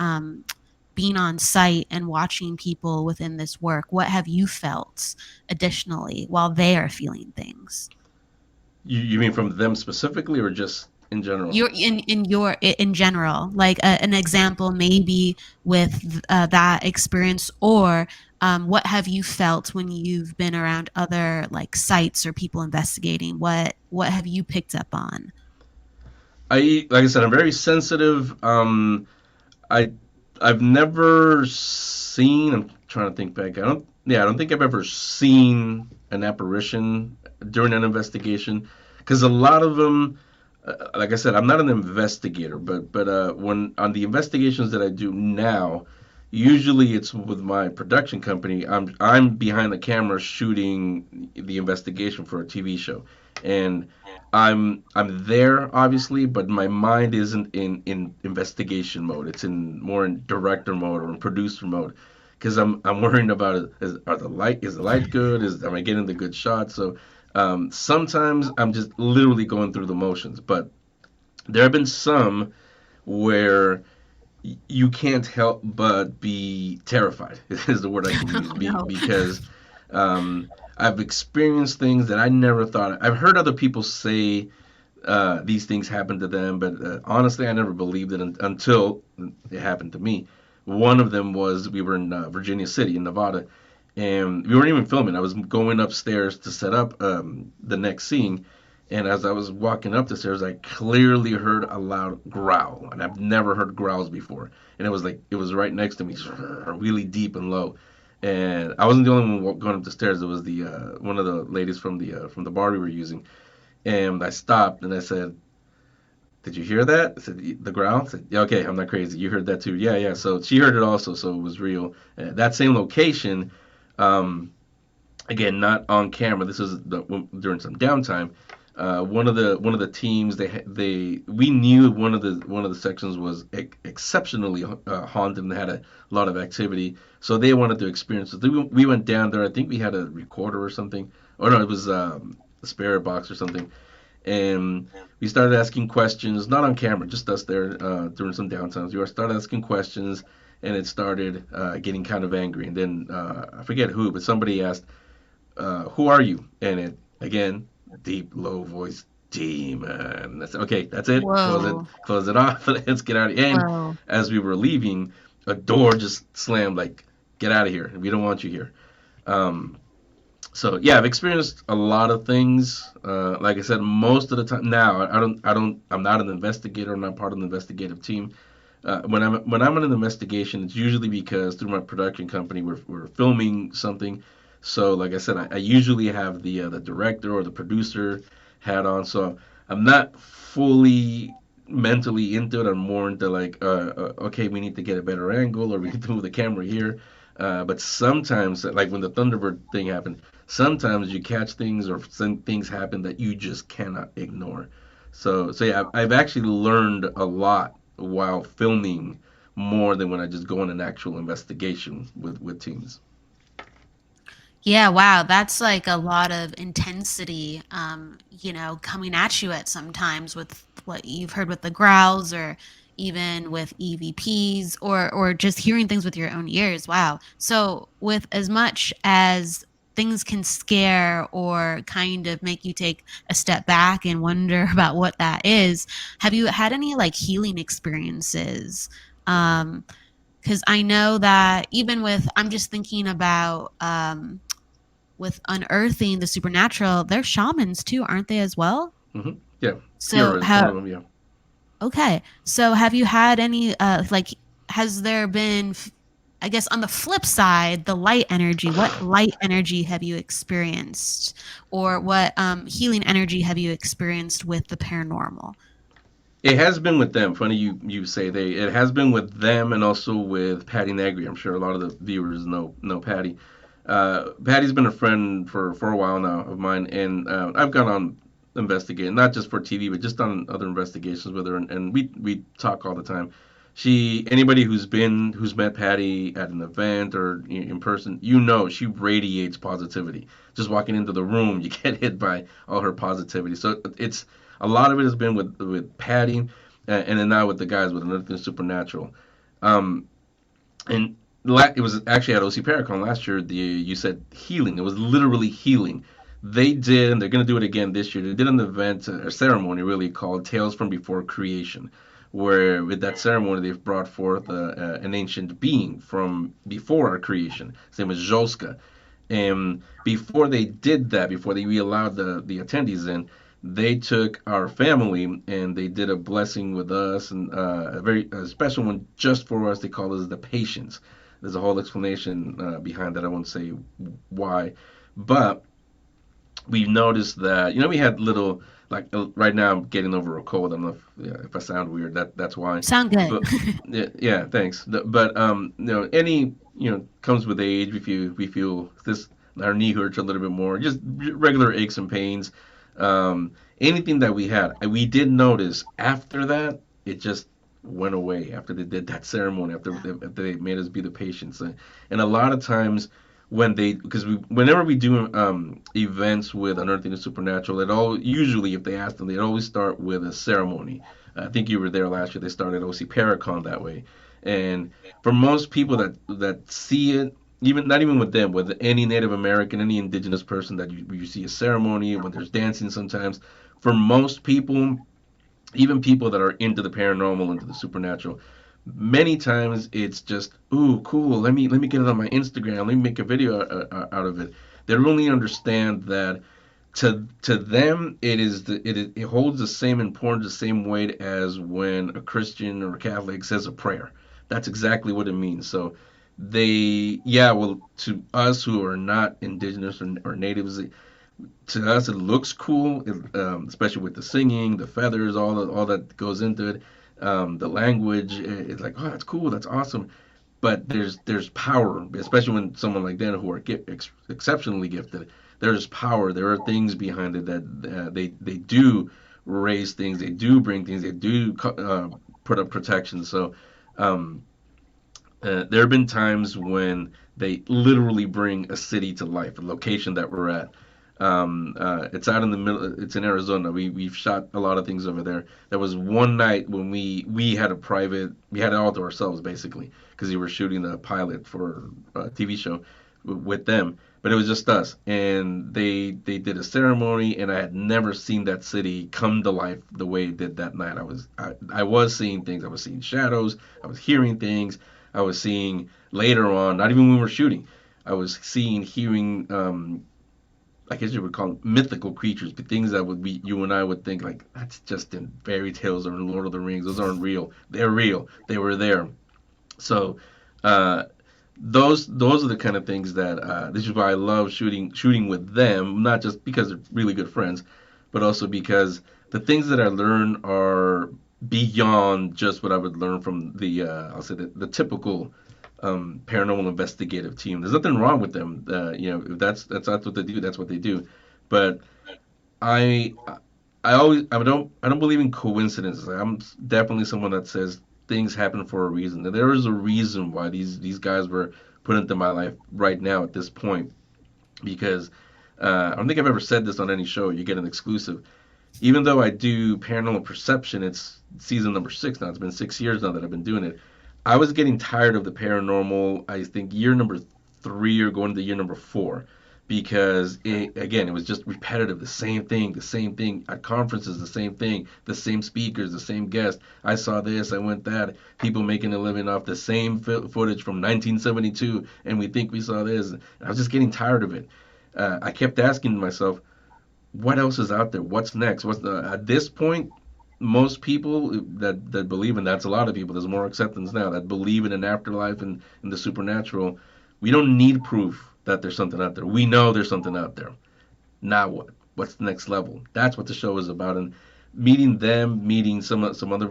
being on site and watching people within this work? What have you felt additionally while they are feeling things? You mean from them specifically, or just in general? You're in general, like an example maybe with that experience, or what have you felt when you've been around other like sites or people investigating? What have you picked up on? Like I said, I'm very sensitive. I I've never seen. I'm trying to think back. I don't think I've ever seen an apparition during an investigation. Because a lot of them, like I said, I'm not an investigator, but when on the investigations that I do now, usually it's with my production company. I'm behind the camera shooting the investigation for a TV show, and I'm there obviously, but my mind isn't in investigation mode. It's in more in director mode or in producer mode, because I'm worrying about is the light good? Am I getting the good shot? So sometimes I'm just literally going through the motions, but there have been some where you can't help but be terrified. Is the word I can use. Oh no. Because um, I've experienced things that I never thought. I've heard other people say these things happen to them, but honestly, I never believed it until it happened to me. One of them was we were in Virginia City in Nevada, and we weren't even filming. I was going upstairs to set up the next scene, and as I was walking up the stairs, I clearly heard a loud growl, and I've never heard growls before. And it was right next to me, really deep and low. and I wasn't the only one going up the stairs. It was the one of the ladies from the bar we were using, and I stopped and I said, "Did you hear that?" I said, "The growl." I said, "Yeah, okay, I'm not crazy. You heard that too." Yeah, yeah. So she heard it also, so it was real. That same location, um, again, not on camera. This was during some downtime. One of the teams they we knew one of the sections was exceptionally haunted and had a lot of activity, so they wanted to experience it. We went down there. I think we had a recorder or something, or no, it was a spirit box or something, and we started asking questions, not on camera, just us there during some downtimes. We started asking questions, and it started getting kind of angry. And then I forget who, but somebody asked, "Who are you?" And it again, deep, low voice, demon. That's okay. That's it. Whoa. Close it off. Let's get out of here. And Whoa. as we were leaving, a door just slammed. Like, get out of here. We don't want you here. Um, so yeah, I've experienced a lot of things. Like I said, most of the time now, I'm not an investigator. I'm not part of the investigative team. When I'm in an investigation, it's usually because through my production company, we're filming something. So like I said, I usually have the director or the producer hat on. So I'm not fully mentally into it. I'm more into like, okay, we need to get a better angle, or we need to move the camera here. But sometimes, like when the Thunderbird thing happened, sometimes you catch things or some things happen that you just cannot ignore. So yeah, I've actually learned a lot while filming more than when I just go on an actual investigation with teams. Yeah, wow, that's like a lot of intensity, coming at you at sometimes with what you've heard with the growls or even with EVPs or just hearing things with your own ears. Wow. So with as much as things can scare or kind of make you take a step back and wonder about what that is, have you had any like healing experiences? Because I know that even with, I'm just thinking about with unearthing the supernatural, they're shamans too, aren't they as well? Yeah, So Kira is one how of them. Yeah. okay. So have you had any like has there been I guess on the flip side, the light energy, what light energy have you experienced? Or what healing energy have you experienced with the paranormal? It has been with them. Funny you say they. It has been with them and also with Patty Negri. I'm sure a lot of the viewers know Patty. Patty's been a friend for a while now of mine, and I've gone on investigating, not just for TV, but just on other investigations with her, and we talk all the time. Anybody who's met Patty at an event or in person, she radiates positivity. Just walking into the room, you get hit by all her positivity. So it's a lot of it has been with Patty, and then now with the guys with Nothing Supernatural. Um, and it was actually at OC Paracon last year. You said healing. It was literally healing. They did, and they're gonna do it again this year. They did an event, a ceremony really called Tales from Before Creation, where with that ceremony they've brought forth an ancient being from before our creation. His name is Joska. And before they did that, before they allowed the attendees in, they took our family and they did a blessing with us, and a special one just for us. They call us the patients. There's a whole explanation behind that. I won't say why, but we noticed that we had little, like, right now I'm getting over a cold. I don't know if I sound weird. That's why. Sound good. But yeah, yeah, thanks. But any comes with age. We feel this, our knee hurts a little bit more. Just regular aches and pains. Anything that we had, and we did notice after that, it just went away after they did that ceremony. After they made us be the patients, and a lot of times because whenever we do events with Unearthing the Supernatural, it all usually, if they ask them, they always start with a ceremony. I think you were there last year. They started OC Paracon that way, and for most people that see it, even not even with them, with any Native American, any indigenous person that you see a ceremony when there's dancing sometimes, for most people, even people that are into the paranormal, into the supernatural, many times it's just, ooh, cool. Let me get it on my Instagram. Let me make a video out of it. They don't really understand that to them it holds the same importance, the same weight as when a Christian or a Catholic says a prayer. That's exactly what it means. So well, to us who are not indigenous or natives, to us it looks cool, especially with the singing, the feathers, all that goes into it, the language. It's like, oh, that's cool, that's awesome. But there's power, especially when someone like Dan who are exceptionally gifted. There's power. There are things behind it that they do raise things, they do bring things, they do put up protection. So um, there have been times when they literally bring a city to life, a location that we're at. It's out in the middle. It's in Arizona. We've shot a lot of things over there. There was one night when we had we had it all to ourselves basically because we were shooting a pilot for a TV show with them. But it was just us, and they did a ceremony, and I had never seen that city come to life the way it did that night. I was seeing things. I was seeing shadows. I was hearing things. I was seeing later on, not even when we were shooting, I was seeing, hearing, I guess you would call them mythical creatures, but things that would be you and I would think like that's just in fairy tales or in Lord of the Rings. Those aren't real. They're real. They were there. So uh, those are the kind of things that this is why I love shooting with them, not just because they're really good friends, but also because the things that I learn are beyond just what I would learn from the I'll say the typical paranormal investigative team. There's nothing wrong with them. If that's what they do, that's what they do. But I I don't believe in coincidences. I'm definitely someone that says things happen for a reason. There is a reason why these guys were put into my life right now at this point because I don't think I've ever said this on any show. You get an exclusive. Even though I do paranormal perception, it's season number 6 now. It's been 6 years now that I've been doing it. I was getting tired of the paranormal. I think year number 3 or going to year number 4 because again it was just repetitive, the same thing at conferences, the same thing, the same speakers, the same guest. I saw this, I went that, people making a living off the same footage from 1972, and we think we saw this. I was just getting tired of it. I kept asking myself, what else is out there? What's next? At this point, most people that believe in that's a lot of people. There's more acceptance now that believe in an afterlife and in the supernatural. We don't need proof that there's something out there. We know there's something out there. Now what? What's the next level? That's what the show is about. And meeting them, meeting some other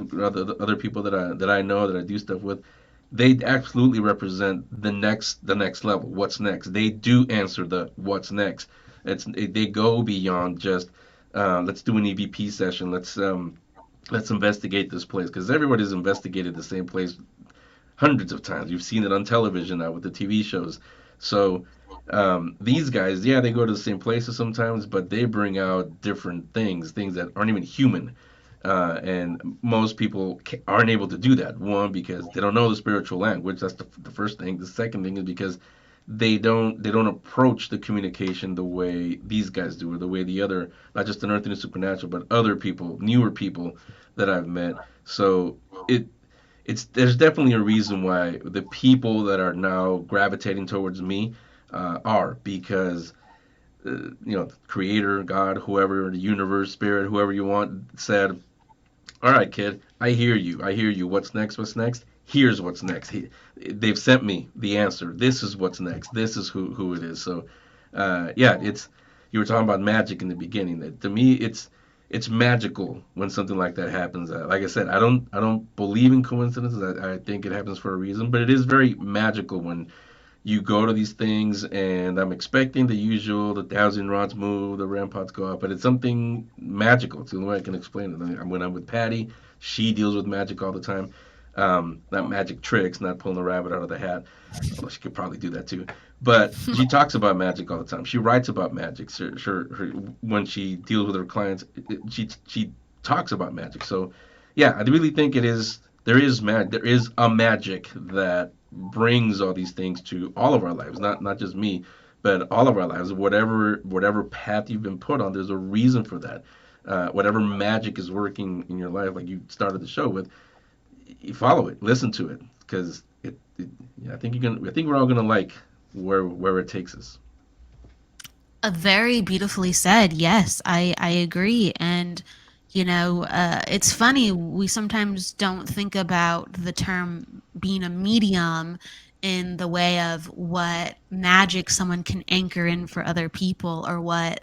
people that I know that I do stuff with, they absolutely represent the next level. What's next? They do answer the what's next. They go beyond just let's do an EVP session. Let's investigate this place because everybody's investigated the same place hundreds of times. You've seen it on television now with the TV shows. So these guys, yeah, they go to the same places sometimes, but they bring out different things that aren't even human. And most people aren't able to do that. One, because they don't know the spiritual language. That's the first thing. The second thing is because they don't approach the communication the way these guys do, or the way the other, not just unearthing the supernatural, but other people, newer people that I've met. So it it's there's definitely a reason why the people that are now gravitating towards me are because creator, God, whoever, the universe, spirit, whoever you want, said, all right, kid, I hear you. I hear you. What's next? What's next? Here's what's next. They've sent me the answer. This is what's next. This is who it is. So, yeah, it's you were talking about magic in the beginning. That to me, it's magical when something like that happens. Like I said, I don't believe in coincidences. I think it happens for a reason, but it is very magical when you go to these things, and I'm expecting the usual, the thousand rods move, the ramparts go up, but it's something magical. It's the only way I can explain it. I mean, when I'm with Patty, she deals with magic all the time. Not magic tricks, not pulling a rabbit out of the hat, although she could probably do that too. But she talks about magic all the time. She writes about magic. When she deals with her clients, she talks about magic. So, yeah, I really think it is. There is a magic that brings all these things to all of our lives, not just me, but all of our lives. Whatever path you've been put on, there's a reason for that. Whatever magic is working in your life, like you started the show with, you follow it, listen to it, because yeah, I think we're all gonna like where it takes us. Very beautifully said. Yes, I agree. And it's funny, we sometimes don't think about the term being a medium in the way of what magic someone can anchor in for other people, or what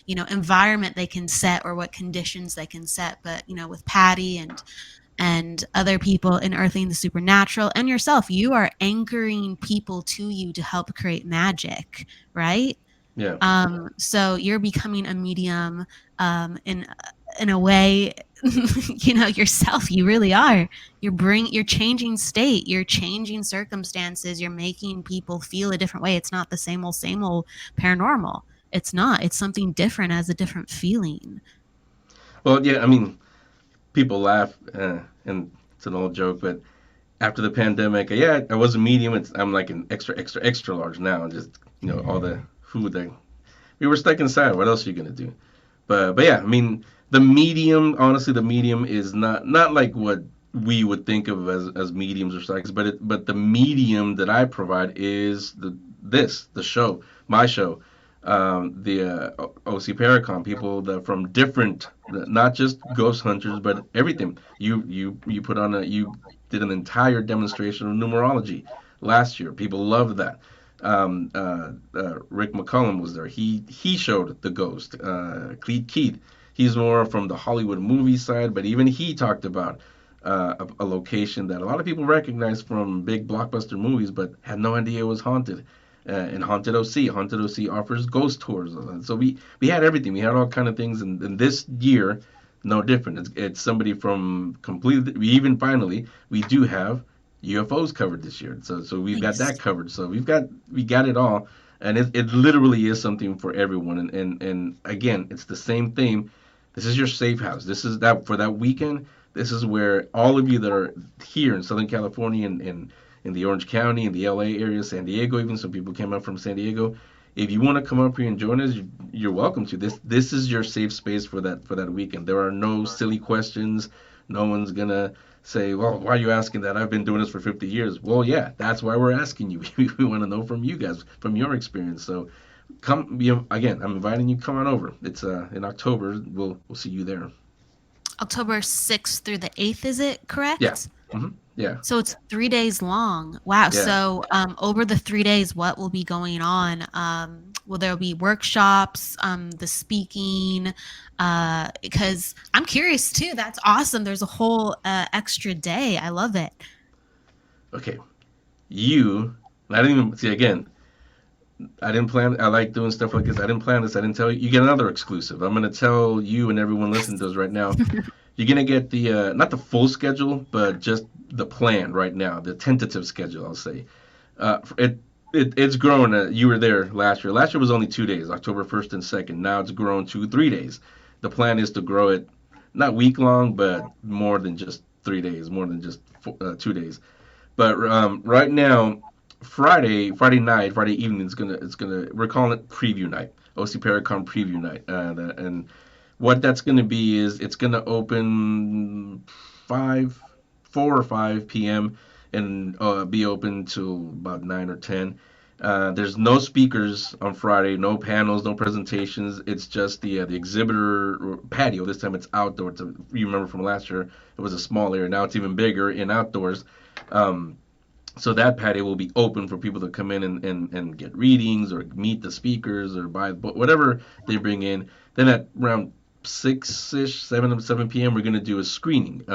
environment they can set, or what conditions they can set. But with Patty and other people in Earthing the Supernatural and yourself, you are anchoring people to you to help create magic, right? Yeah. So you're becoming a medium, in a way, yourself. You really are. You're changing state. You're changing circumstances. You're making people feel a different way. It's not the same old paranormal. It's not. It's something different, as a different feeling. Well, yeah. I mean, people laugh, and it's an old joke, but after the pandemic, yeah, I was a medium. I'm like an extra, extra, extra large now. Just all the food that we were stuck inside. What else are you gonna do? But yeah, I mean, the medium. Honestly, the medium is not like what we would think of as mediums or psychics, but the medium that I provide is the show, my show, the OC Paracon people that from different, not just ghost hunters, but everything. You put on you did an entire demonstration of numerology last year. People loved that. Rick McCullum was there. He showed the ghost. Clete Keith, he's more from the Hollywood movie side, but even he talked about a location that a lot of people recognize from big blockbuster movies, but had no idea it was haunted. And Haunted OC, Haunted OC offers ghost tours. So we had everything. We had all kind of things, and this year, no different. It's somebody from completely. We even finally we do have UFOs covered this year. So we've got Nice. that covered. So we got it all, and it literally is something for everyone. And again, it's the same thing. This is your safe house. This is that for that weekend. This is where all of you that are here in Southern California and in the Orange County, in the LA area, San Diego, even some people came up from San Diego. If you want to come up here and join us, you're welcome to. This is your safe space for that weekend. There are no silly questions. No one's gonna say, "Well, why are you asking that? I've been doing this for 50 years." Well, yeah, that's why we're asking you. We want to know from you guys, from your experience. So come, again, I'm inviting you. Come on over. It's in October. We'll see you there. October 6th through the 8th, is it Yeah. correct? Yeah. So it's 3 days long. Wow. Yeah. So over the 3 days, what will be going on? Will there be workshops, the speaking? Because I'm curious too. That's awesome. There's a whole extra day. I love it. Okay. You. I didn't even see again. I didn't plan. I like doing stuff like this. I didn't plan this. I didn't tell you. You get another exclusive. I'm gonna tell you and everyone listening to us right now. You're gonna get the not the full schedule, but just the plan right now, the tentative schedule. I'll say. It's grown. You were there last year. Last year was only 2 days, October 1st and 2nd. Now it's grown to 3 days. The plan is to grow it not week long, but more than just 3 days, more than just 2 days. But right now, Friday night, Friday evening it's gonna we're calling it preview night, OC Paracon preview night, and what that's gonna be is it's gonna open 5, 4 or 5 p.m. and be open till about 9 or 10. There's no speakers on Friday, no panels, no presentations. It's just the exhibitor patio. This time it's outdoor. You remember from last year, it was a small area. Now it's even bigger in outdoors. Um, so that patio will be open for people to come in and get readings or meet the speakers or buy whatever they bring in. Then at around 6-ish, 7 p.m., we're going to do a screening.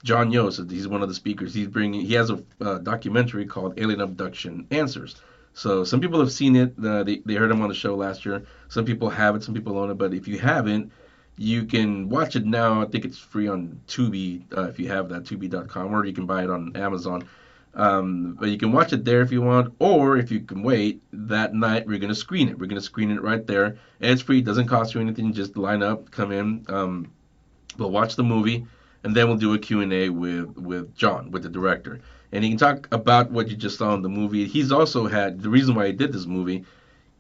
John Yost, he's one of the speakers. He has a documentary called Alien Abduction Answers. So some people have seen it. They heard him on the show last year. Some people have it. Some people own it. But if you haven't, you can watch it now. I think it's free on Tubi if you have that, Tubi.com, or you can buy it on Amazon. But you can watch it there if you want, or if you can wait, that night we're going to screen it. We're going to screen it right there. And it's free. It doesn't cost you anything. Just line up, come in. We'll watch the movie, and then we'll do a Q&A with John, with the director. And he can talk about what you just saw in the movie. He's also had, the reason why he did this movie,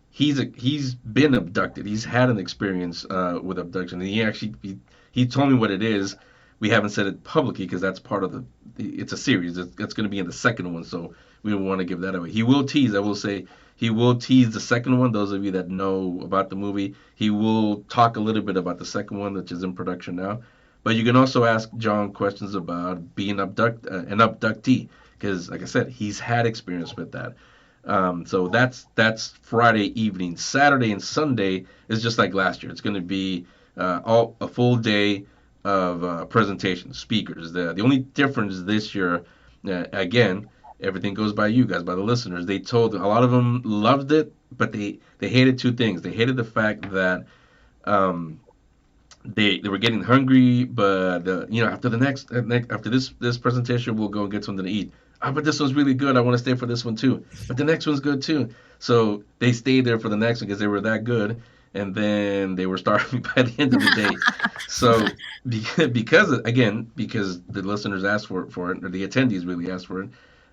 he's been abducted. He's had an experience with abduction. And he told me what it is. We haven't said it publicly because that's part of it's a series. It's going to be in the second one, so we don't want to give that away. He will tease. I will say he will tease the second one. Those of you that know about the movie, he will talk a little bit about the second one, which is in production now. But you can also ask John questions about being an abductee, because, like I said, he's had experience with that. So that's Friday evening. Saturday and Sunday is just like last year. It's going to be all a full day of presentations, speakers. The only difference this year, again, everything goes by you guys, by the listeners. They told a lot of them loved it, but they hated two things. They hated the fact that um, they were getting hungry, but after the after this presentation, we'll go and get something to eat. Ah, but this one's really good. I want to stay for this one too. But the next one's good too. So they stayed there for the next one because they were that good, and then they were starving by the end of the day. So because the listeners asked for it, or the attendees really asked for it,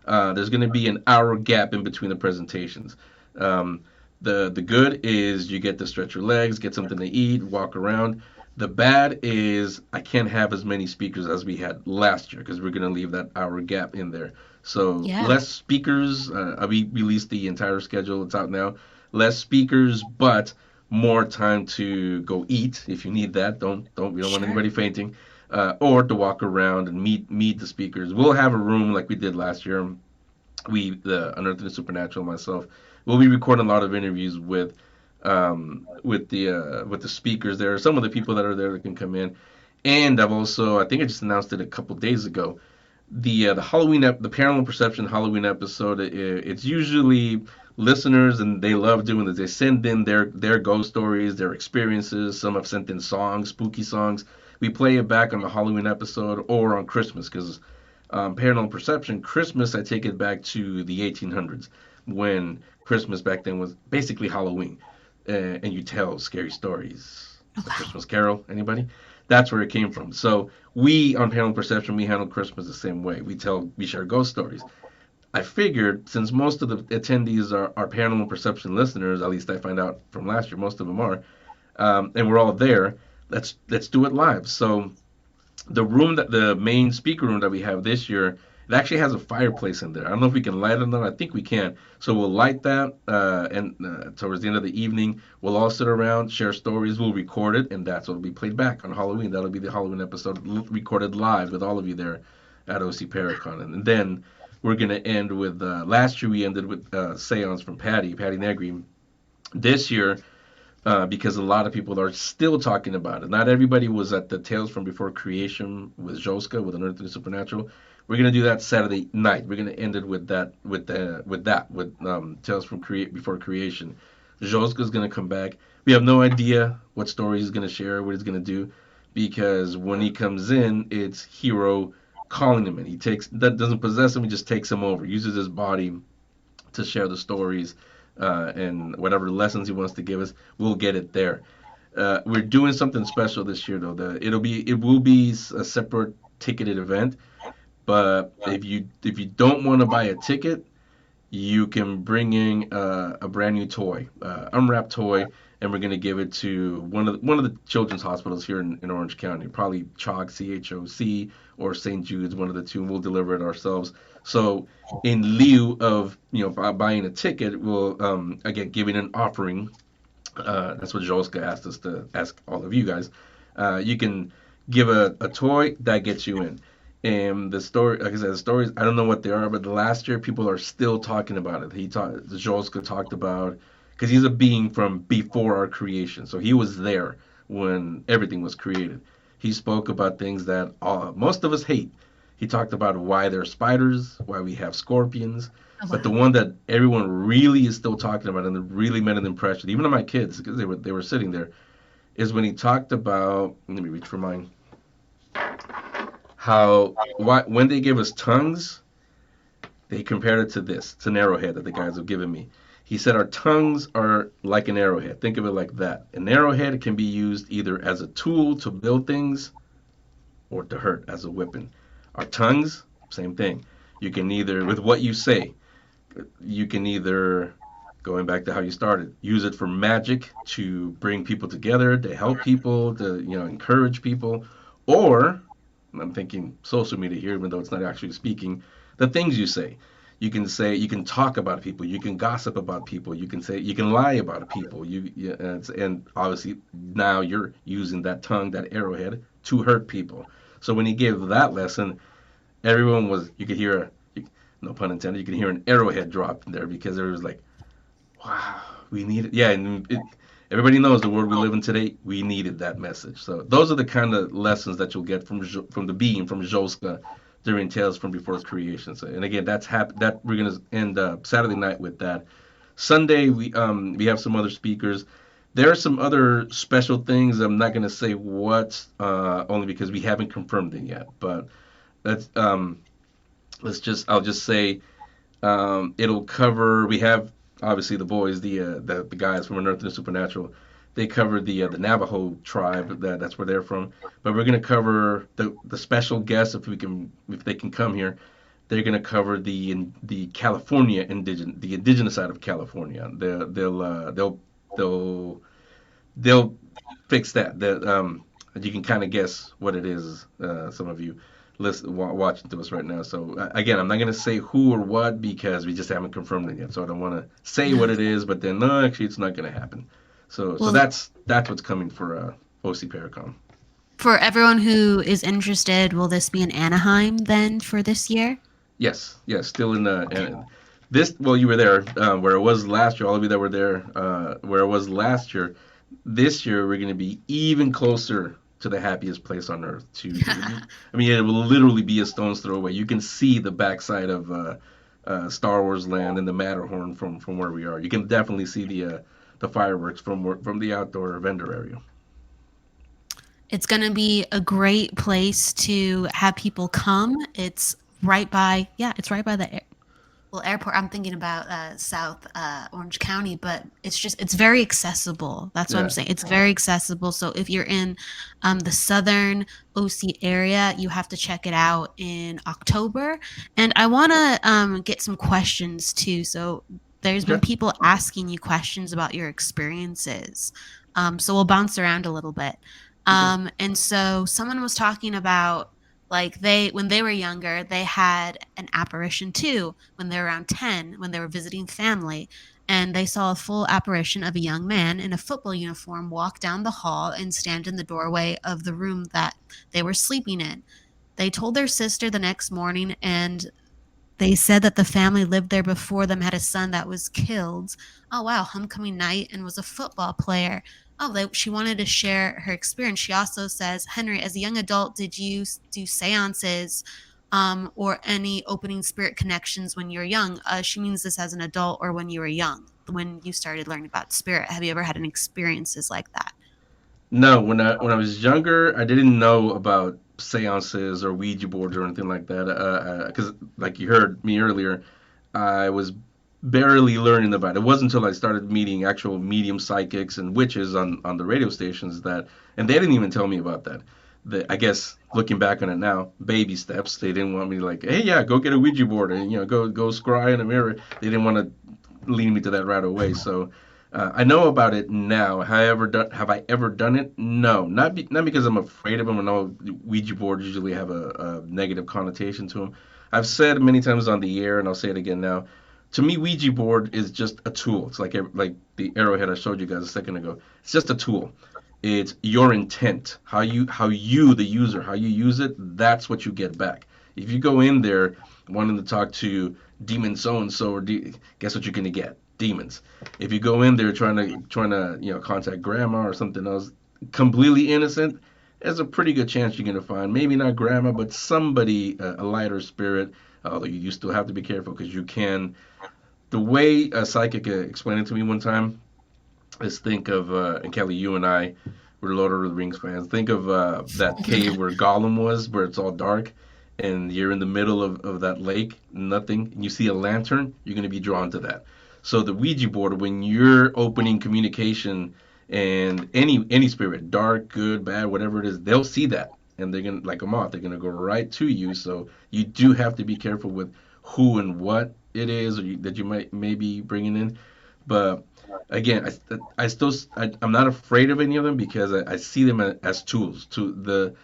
there's going to be an hour gap in between the presentations. Um, the good is you get to stretch your legs, get something to eat, walk around. The bad is I can't have as many speakers as we had last year because we're going to leave that hour gap in there. So Yeah. less speakers. We released the entire schedule. It's out now. Less speakers, but more time to go eat if you need that. Don't We don't want Sure. anybody fainting, or to walk around and meet the speakers. We'll have a room like we did last year. The Unearthing the Supernatural, myself, we'll be recording a lot of interviews with the speakers there, some of the people that are there that can come in, and I think I just announced it a couple days ago. The the Paranormal Perception Halloween episode. It's usually listeners, and they love doing this. They send in their ghost stories, their experiences. Some have sent in songs, spooky songs. We play it back on the Halloween episode or on Christmas because Paranormal Perception, Christmas, I take it back to the 1800s when Christmas back then was basically Halloween, and you tell scary stories. A Okay. Christmas Carol, anybody? That's where it came from. So we on Paranormal Perception, we handle Christmas the same way. We share ghost stories. I figured since most of the attendees are Paranormal Perception listeners, at least I find out from last year, most of them are, and we're all there. Let's do it live. So the main speaker room that we have this year, it actually has a fireplace in there. I don't know if we can light it or not. I think we can. So we'll light that, and towards the end of the evening, we'll all sit around, share stories. We'll record it, and that's what'll be played back on Halloween. That'll be the Halloween episode recorded live with all of you there at OC Paracon. And then we're gonna end with last year we ended with Seance from Patty Negri. This year, because a lot of people are still talking about it. Not everybody was at the Tales from Before Creation with Joska with Unearthing the Supernatural. We're gonna do that Saturday night. We're gonna end it with Tales from Before Creation. Joska's gonna come back. We have no idea what story he's gonna share, what he's gonna do, because when he comes in, it's Hero calling him in. He takes that doesn't possess him. He just takes him over, uses his body to share the stories, and whatever lessons he wants to give us, we'll get it there. We're doing something special this year, though. It will be a separate ticketed event, but if you don't want to buy a ticket, you can bring in a brand new toy, unwrapped toy, and we're gonna give it to one of the children's hospitals here in Orange County, probably CHOC, or St. Jude's, one of the two. And we'll deliver it ourselves. So in lieu of buying a ticket, we'll again giving an offering. That's what Joska asked us to ask all of you guys. You can give a toy that gets you in. And the story, like I said, the stories, I don't know what they are, but the last year people are still talking about it. Joska talked about, because he's a being from before our creation. So he was there when everything was created. He spoke about things that most of us hate. He talked about why there are spiders, why we have scorpions. Oh, But the wow. one that everyone really is still talking about and that really made an impression, even on my kids, because they were sitting there, is when he talked about, let me reach for mine, when they give us tongues, they compared it to this. It's an arrowhead that the guys have given me. He said our tongues are like an arrowhead. Think of it like that. An arrowhead can be used either as a tool to build things or to hurt as a weapon. Our tongues, same thing. You can either, with what you say, you can either, going back to how you started, use it for magic to bring people together, to help people, to encourage people, or I'm thinking social media here, even though it's not actually speaking, the things you say. You can talk about people, you can gossip about people, you can lie about people. And obviously now you're using that tongue, that arrowhead, to hurt people. So when he gave that lesson, everyone was, you could hear, no pun intended, you can hear an arrowhead drop in there because there was like, wow, we need it. Yeah, and everybody knows the world we live in today. We needed that message. So those are the kind of lessons that you'll get from the being from Joska during Tales from Before Creation. So, and again, that we're gonna end Saturday night with that. Sunday we have some other speakers. There are some other special things. I'm not gonna say what, only because we haven't confirmed it yet. But let's I'll just say it'll cover. We have obviously the boys, the guys from Unearthing the Supernatural. They cover the Navajo tribe. That's where they're from. But we're gonna cover the special guests if they can come here. They're gonna cover the California the indigenous side of California. They'll fix that. You can kind of guess what it is. Some of you watching to us right now. So again, I'm not gonna say who or what because we just haven't confirmed it yet. So I don't want to say what it is, but then no, actually, it's not gonna happen. So Well, that's what's coming for OC Paracom. for everyone who is interested, will this be in Anaheim then for this year? Yes, yes, still in the this. Well, you were there where it was last year. All of you that were there where it was last year. This year we're going to be even closer to the happiest place on earth. I mean, it will literally be a stone's throw away. You can see the backside of Star Wars Land and the Matterhorn from where we are. You can definitely see the fireworks from the outdoor vendor area. It's going to be a great place to have people come. It's right by the airport. I'm thinking about South Orange County, but it's very accessible. That's what I'm Yeah. saying. It's very accessible. So if you're in the southern OC area, you have to check it out in October. And I want to get some questions too. So there's been Okay. people asking you questions about your experiences. So we'll bounce around a little bit. Okay. And so someone was talking about like when they were younger, they had an apparition too when they were around 10, when they were visiting family, and they saw a full apparition of a young man in a football uniform walk down the hall and stand in the doorway of the room that they were sleeping in. They told their sister the next morning, and they said that the family lived there before them, had a son that was killed. Oh wow, homecoming night, and was a football player. She wanted to share her experience. She also says, Henry, as a young adult, did you do seances or any opening spirit connections when you were young? She means this as an adult or when you were young, when you started learning about spirit. Have you ever had any experiences like that? No, when I was younger, I didn't know about seances or Ouija boards or anything like that. Because like you heard me earlier, I was barely learning about it. It wasn't until I started meeting actual medium psychics and witches on the radio stations and they didn't even tell me about that. I guess looking back on it now, baby steps. They didn't want me like, hey, yeah, go get a Ouija board and go scry in a mirror. They didn't want to lead me to that right away. So I know about it now. Have I ever done it? No, not because I'm afraid of them. I know Ouija boards usually have a negative connotation to them. I've said many times on the air, and I'll say it again now. To me, Ouija board is just a tool. It's like the arrowhead I showed you guys a second ago. It's just a tool. It's your intent, how you the user, how you use it. That's what you get back. If you go in there wanting to talk to demon so and so, guess what you're gonna get? Demons. If you go in there trying to contact grandma or something else, completely innocent, there's a pretty good chance you're gonna find maybe not grandma, but somebody a lighter spirit. Although you still have to be careful because you can. The way a psychic explained it to me one time is think of and Kelly, you and I were Lord of the Rings fans. Think of that cave where Gollum was, where it's all dark, and you're in the middle of that lake, nothing, and you see a lantern, you're going to be drawn to that. So the Ouija board, when you're opening communication and any spirit, dark, good, bad, whatever it is, they'll see that, and they're gonna like a moth, they're gonna go right to you. So you do have to be careful with who and what it is that you might maybe bringing in. But again, I'm not afraid of any of them because I see them as tools. To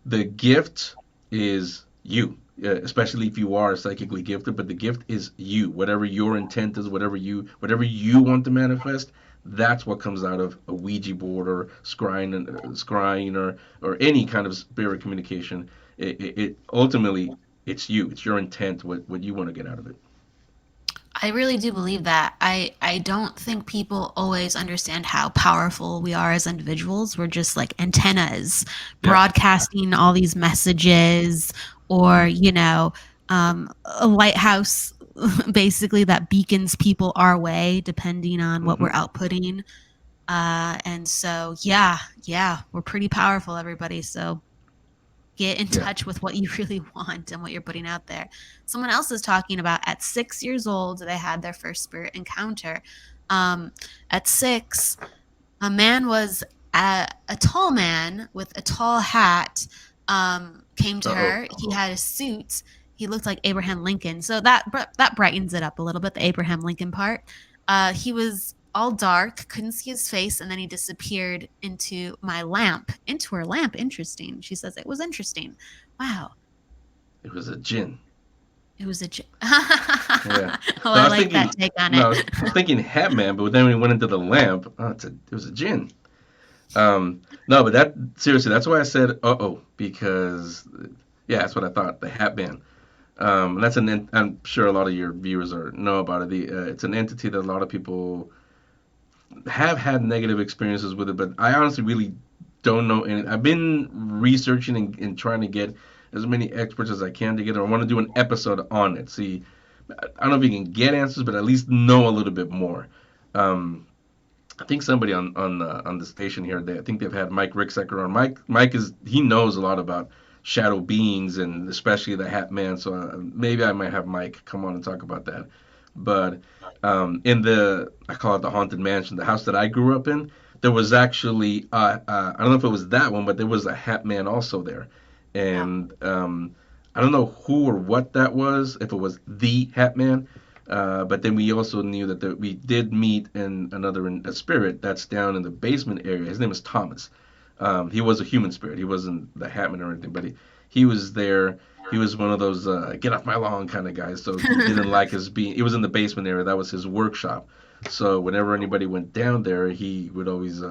the gift is you, especially if you are psychically gifted. But the gift is you. Whatever your intent is, whatever you want to manifest, that's what comes out of a Ouija board or scrying or any kind of spirit communication. It ultimately it's you. It's your intent. What you want to get out of it. I really do believe that. I don't think people always understand how powerful we are as individuals. We're just like antennas Yeah. broadcasting all these messages, or, a lighthouse basically that beacons people our way depending on what we're Hmm. outputting. And so, yeah, we're pretty powerful, everybody. So get in Yeah. touch with what you really want and what you're putting out there. Someone else is talking about at 6 years old, they had their first spirit encounter. Um, at 6, a man was a tall man with a tall hat, came to Uh oh. her. He had a suit. He looked like Abraham Lincoln. So that brightens it up a little bit, the Abraham Lincoln part. He was all dark, couldn't see his face, and then he disappeared into her lamp. Interesting. She says it was interesting. Wow. It was a jinn. It was Yeah. oh, No, I I was like that thinking. take on No, it. I was thinking Hat Man, but then when we went into the lamp, oh, it was a jinn. No, but that seriously, that's why I said uh-oh, because yeah, that's what I thought. The Hat Man. That's I'm sure a lot of your viewers know about it. It's an entity that a lot of people have had negative experiences with it, but I honestly really don't know any. I've been researching and trying to get as many experts as I can together. I want to do an episode on it. See, I don't know if you can get answers, but at least know a little bit more. Um, I think somebody on the station here, I think they've had Mike Ricksecker on. Mike he knows a lot about shadow beings and especially the Hat Man. So maybe I might have Mike come on and talk about that. But in the I call it the haunted mansion, the house that I grew up in, there was actually I don't know if it was that one, but there was a Hat Man also there, Wow. and I don't know who or what that was. If it was the Hat Man, but then we also knew that we did meet a spirit that's down in the basement area. His name is Thomas. He was a human spirit. He wasn't the Hatman or anything, but he was there. He was one of those get off my lawn kind of guys. So he didn't like us being. He was in the basement area. That was his workshop. So whenever anybody went down there, he would always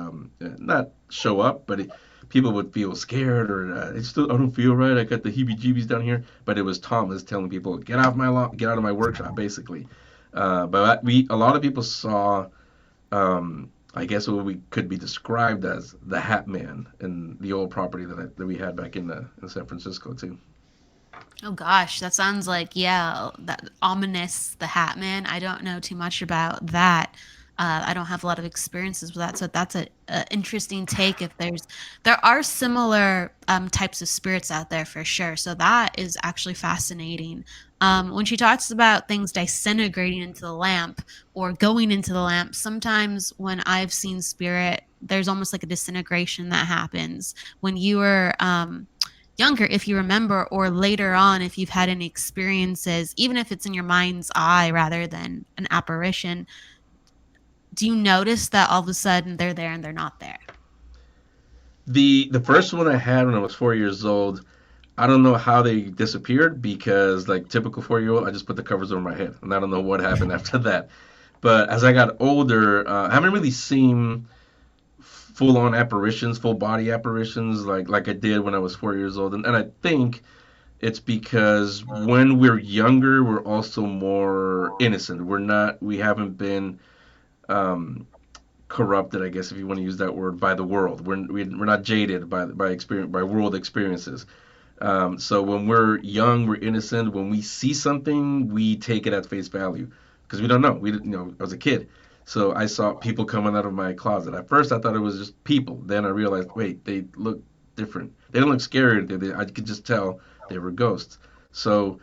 not show up, but people would feel scared or I don't feel right. I got the heebie-jeebies down here. But it was Thomas telling people get off my lawn, get out of my workshop, basically. But we a lot of people saw I guess what we could be described as the Hat Man in the old property that we had back in San Francisco too. Oh gosh, that sounds like, yeah, that ominous, the Hat Man. I don't know too much about that. I don't have a lot of experiences with that, so that's a interesting take. If there are similar types of spirits out there for sure, so that is actually fascinating. When she talks about things disintegrating into the lamp or going into the lamp, sometimes when I've seen spirit, there's almost like a disintegration that happens when you are younger, if you remember, or later on, if you've had any experiences, even if it's in your mind's eye rather than an apparition, do you notice that all of a sudden they're there and they're not there? The first one I had when I was 4 years old, I don't know how they disappeared because like typical 4 year old, I just put the covers over my head and I don't know what happened after that. But as I got older, I haven't really seen full on apparitions, full body apparitions like I did when I was 4 years old, and I think it's because when we're younger, we're also more innocent. We haven't been um, corrupted, I guess, if you want to use that word, by the world. We're not jaded by world experiences. So when we're young, we're innocent. When we see something, we take it at face value because we don't know. We didn't, I was a kid, so I saw people coming out of my closet. At first, I thought it was just people. Then I realized, wait, they look different. They don't look scary. I could just tell they were ghosts. So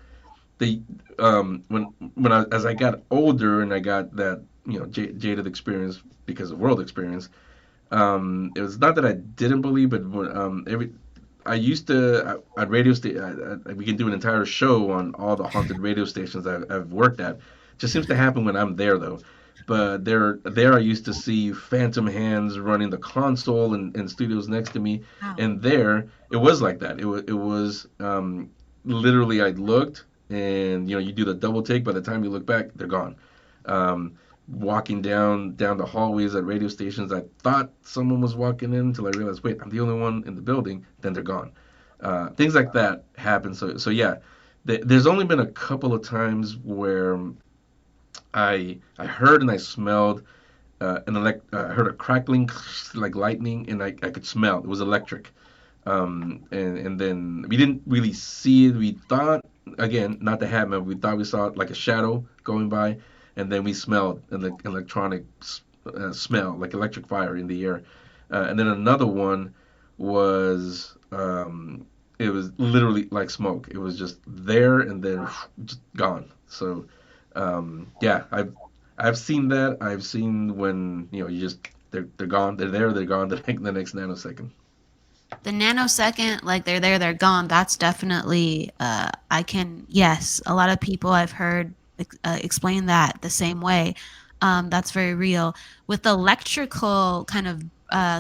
they as I got older and I got that jaded experience because of world experience, it was not that I didn't believe, but every I used to at radio station. We can do an entire show on all the haunted radio stations I've worked at. Just seems to happen when I'm there though. But there I used to see phantom hands running the console and studios next to me, Wow. and there it was like that. It was literally I looked and you do the double take. By the time you look back, they're gone. Walking down the hallways at radio stations. I thought someone was walking in until I realized, wait, I'm the only one in the building. Then they're gone. Things like that happen. So yeah, there's only been a couple of times where I heard and I smelled I heard a crackling like lightning, and I could smell it was electric. And then we didn't really see it. We thought, again, not the Hatman, we thought we saw like a shadow going by, and then we smelled an electronic smell, like electric fire in the air. And then another one was, it was literally like smoke. It was just there and then just gone. So, yeah, I've seen that. I've seen when, you just, they're gone. They're there, they're gone the next nanosecond. The nanosecond, like they're there, they're gone. That's definitely, I can, yes, a lot of people I've heard explain that the same way. That's very real. With the electrical kind of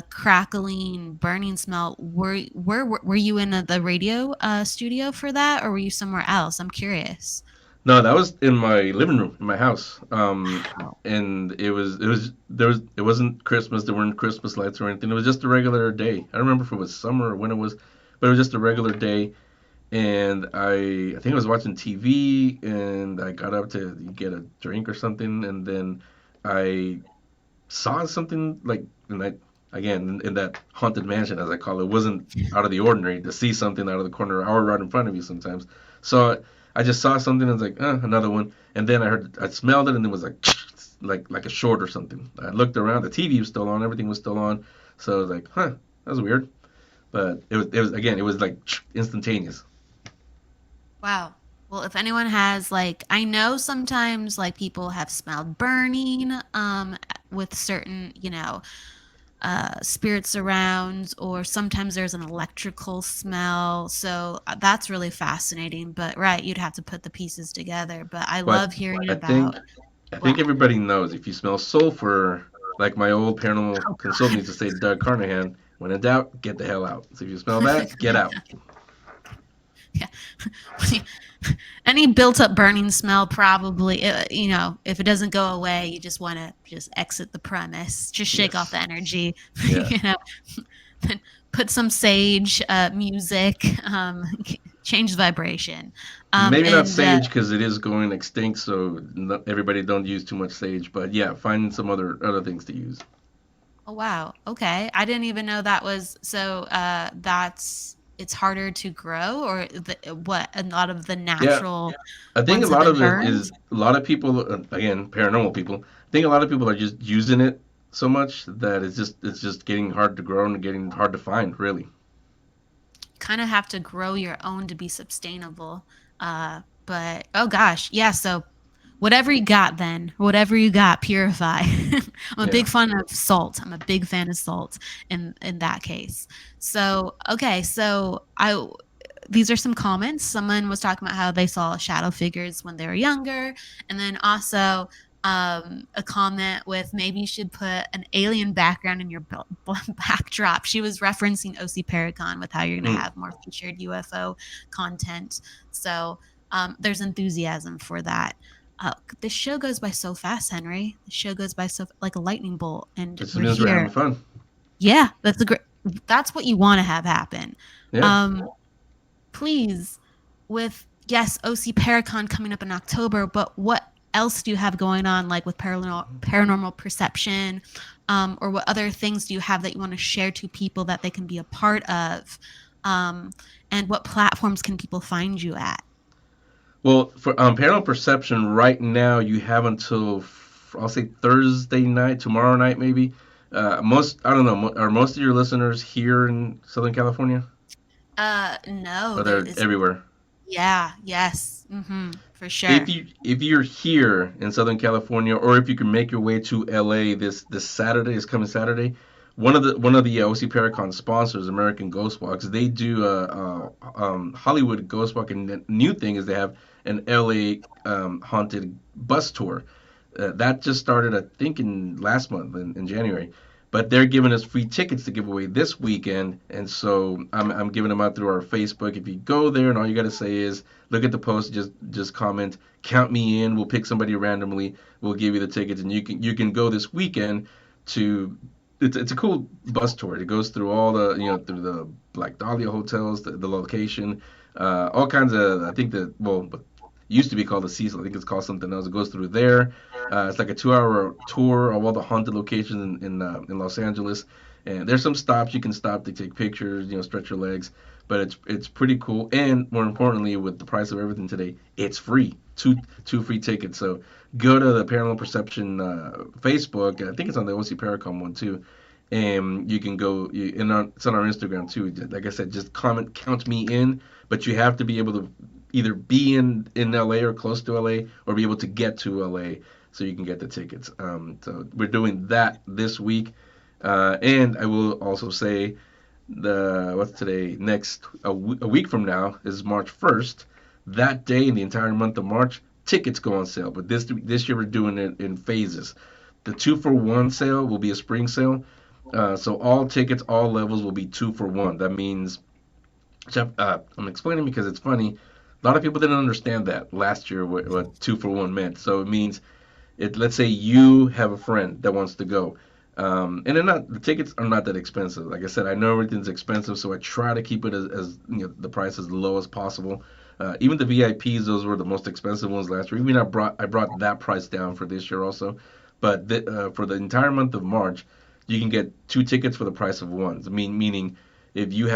crackling, burning smell, were you in the radio studio for that, or were you somewhere else? I'm curious. No, that was in my living room in my house. Wow. And it wasn't Christmas. There weren't Christmas lights or anything. It was just a regular day. I don't remember if it was summer or when it was, but it was just a regular day. And I think I was watching TV, and I got up to get a drink or something, and then I saw something like, and I, again, in that haunted mansion, as I call it, wasn't out of the ordinary to see something out of the corner or right in front of you sometimes. So I just saw something and was like, another one. And then I smelled it, and it was like, like a short or something. I looked around, the TV was still on, everything was still on. So I was like, that was weird. But it was again, it was like instantaneous. Wow. Well, if anyone has like, I know sometimes like people have smelled burning with certain, spirits around, or sometimes there's an electrical smell. So that's really fascinating. But right, you'd have to put the pieces together. But I But love hearing I think about, I think wow. everybody knows if you smell sulfur, like my old paranormal Oh consultant used to say, Doug Carnahan, when in doubt, get the hell out. So if you smell that, get out. Yeah. Any built up burning smell, probably, if it doesn't go away, you just want to just exit the premise, just shake off Yes. the energy, Yeah. then put some sage music, change the vibration. Maybe not And sage because it is going extinct, so not everybody don't use too much sage. But yeah, find some other things to use. Oh wow, okay, I didn't even know that was so. That's it's harder to grow, or what? A lot of the Yeah, natural I think a ones have lot been of it burned. is a lot of people, again, paranormal people. I think a lot of people are just using it so much that it's just getting hard to grow and getting hard to find, really. Kind of have to grow your own to be sustainable. But oh gosh, yeah. So whatever you got, then whatever you got, purify. I'm a Yeah. big fan of salt. I'm a big fan of salt in that case. So okay, so I these are some comments. Someone was talking about how they saw shadow figures when they were younger, and then also a comment with maybe you should put an alien background in your backdrop. She was referencing OC Paracon with how you're going to Mm. have more featured UFO content. So there's enthusiasm for that. This show goes by so fast, Henry. The show goes by so like a lightning bolt, and It just we're means we're having here. fun. Yeah, that's a great. That's what you want to have happen. Yeah. Um, please, with yes, OC Paracon coming up in October, but what else do you have going on, like with paranormal perception, or what other things do you have that you want to share to people that they can be a part of, um, and what platforms can people find you at? Well, for Paranormal Perception, right now you have until I'll say Thursday night, tomorrow night maybe. I don't know, are most of your listeners here in Southern California, No, or there they're is. everywhere? Yeah, yes, for If sure. you're here in Southern California, or if you can make your way to LA this Saturday, this coming Saturday, one of the OC Paracon sponsors, American Ghost Walks, they do Hollywood Ghost Walk, and the new thing is they have an LA haunted bus tour. That just started, I think, in last month in January. But they're giving us free tickets to give away this weekend, and so I'm giving them out through our Facebook. If you go there, and all you got to say is look at the post, just comment, count me in. We'll pick somebody randomly. We'll give you the tickets, and you can go this weekend to. It's a cool bus tour. It goes through all the through the Black Dahlia hotels, the location. all kinds of. I think that well, used to be called the Cecil. I think it's called something else. It goes through there. It's like a 2 hour tour of all the haunted locations in Los Angeles. And there's some stops you can stop to take pictures, stretch your legs. But it's pretty cool. And more importantly, with the price of everything today, it's free. Two free tickets. So go to the Paranormal Perception Facebook. I think it's on the OC Paracom one too. And you can go. It's on our Instagram too. Like I said, just comment, count me in. But you have to be able to either be in LA or close to LA, or be able to get to LA so you can get the tickets. So we're doing that this week, and I will also say the what's today? Next a week from now is March 1st. That day in the entire month of March, tickets go on sale. But this year we're doing it in phases. The 2 for 1 sale will be a spring sale. So all tickets, all levels will be 2 for 1. That means I'm explaining because it's funny. A lot of people didn't understand that last year what 2 for 1 meant. So it means it. Let's say you have a friend that wants to go, and the tickets are not that expensive. Like I said, I know everything's expensive, so I try to keep it as the price as low as possible. Even the VIPs, those were the most expensive ones last year. Even I brought that price down for this year also, but for the entire month of March, you can get 2 tickets for the price of one. Meaning if you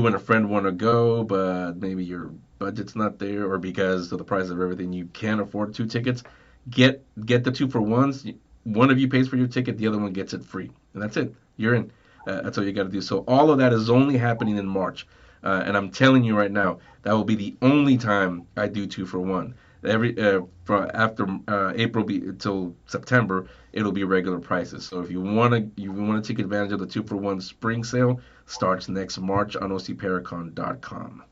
and a friend want to go, but maybe your budget's not there, or because of the price of everything, you can't afford 2 tickets, get the 2 for 1s. One of you pays for your ticket, the other one gets it free, and that's it. You're in. That's all you got to do. So all of that is only happening in March, and I'm telling you right now, that will be the only time I do 2 for 1. After April till September, it'll be regular prices. So if you want to take advantage of the 2 for 1 spring sale, starts next March on ocparacon.com.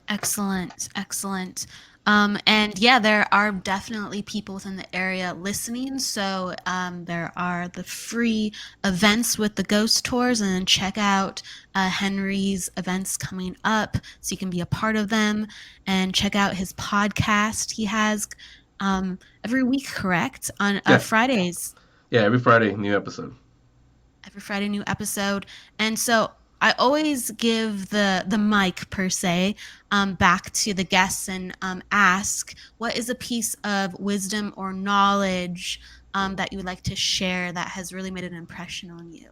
Excellent, excellent. And yeah, there are definitely people within the area listening. So there are the free events with the ghost tours, and then check out Henry's events coming up so you can be a part of them. And check out his podcast he has every week, correct? On Yeah, Fridays. yeah. Every Friday, new episode. Every Friday, new episode. And so I always give the mic per se back to the guests and ask, what is a piece of wisdom or knowledge that you would like to share that has really made an impression on you?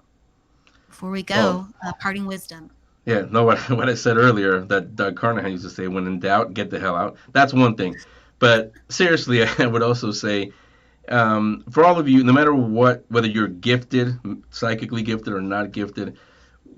Before we Well, go, parting wisdom. yeah, no, what I said earlier that Doug Carnahan used to say, when in doubt, get the hell out. That's one thing. But seriously, I would also say, for all of you, no matter whether you're gifted, psychically gifted or not gifted,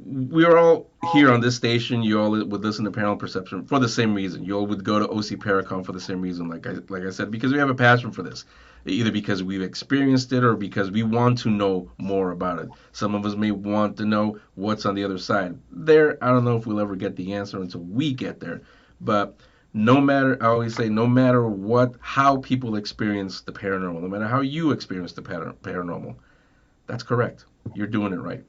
we are all here on this station. You all would listen to Paranormal Perception for the same reason. You all would go to OC Paracon for the same reason, like I said, because we have a passion for this. Either because we've experienced it or because we want to know more about it. Some of us may want to know what's on the other side. I don't know if we'll ever get the answer until we get there. But no matter, I always say, no matter how people experience the paranormal, no matter how you experience the paranormal, that's correct. You're doing it right.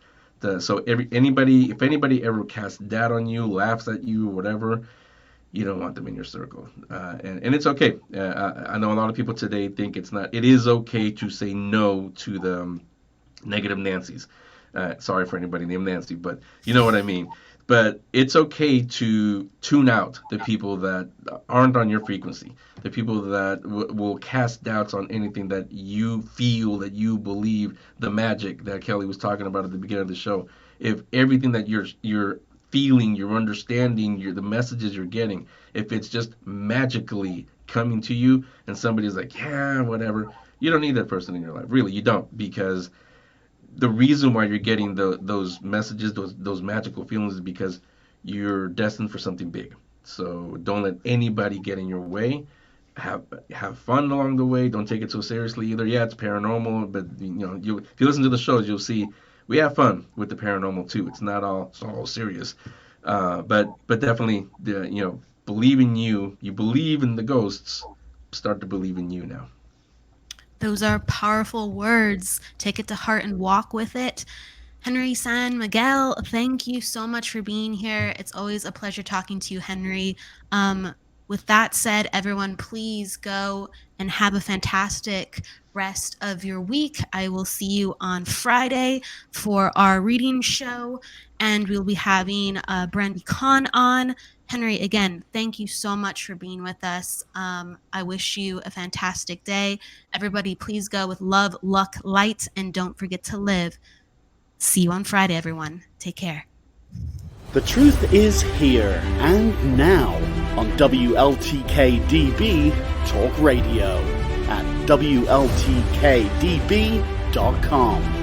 So if anybody ever casts doubt on you, laughs at you, whatever, you don't want them in your circle, and it's okay. I know a lot of people today think it's not. It is okay to say no to the negative Nancy's. Sorry for anybody named Nancy, but you know what I mean. But it's okay to tune out the people that aren't on your frequency, the people that will cast doubts on anything that you feel, that you believe, the magic that Kelly was talking about at the beginning of the show. If everything that you're feeling, you're understanding, the messages you're getting, if it's just magically coming to you, and somebody's like, yeah, whatever, you don't need that person in your life. Really, you don't, because the reason why you're getting those messages, those magical feelings, is because you're destined for something big. So don't let anybody get in your way. Have fun along the way. Don't take it so seriously either. Yeah, it's paranormal, but if you listen to the shows, you'll see we have fun with the paranormal too. It's not all serious. But definitely, believe in you. You believe in the ghosts. Start to believe in you now. Those are powerful words. Take it to heart and walk with it. Henry San Miguel, thank you so much for being here. It's always a pleasure talking to you, Henry. With that said, everyone, please go and have a fantastic rest of your week. I will see you on Friday for our reading show, and we'll be having Brandy Khan on. Henry, again, thank you so much for being with us. I wish you a fantastic day. Everybody, please go with love, luck, light, and don't forget to live. See you on Friday, everyone. Take care. The truth is here and now on WLTKDB Talk Radio at WLTKDB.com.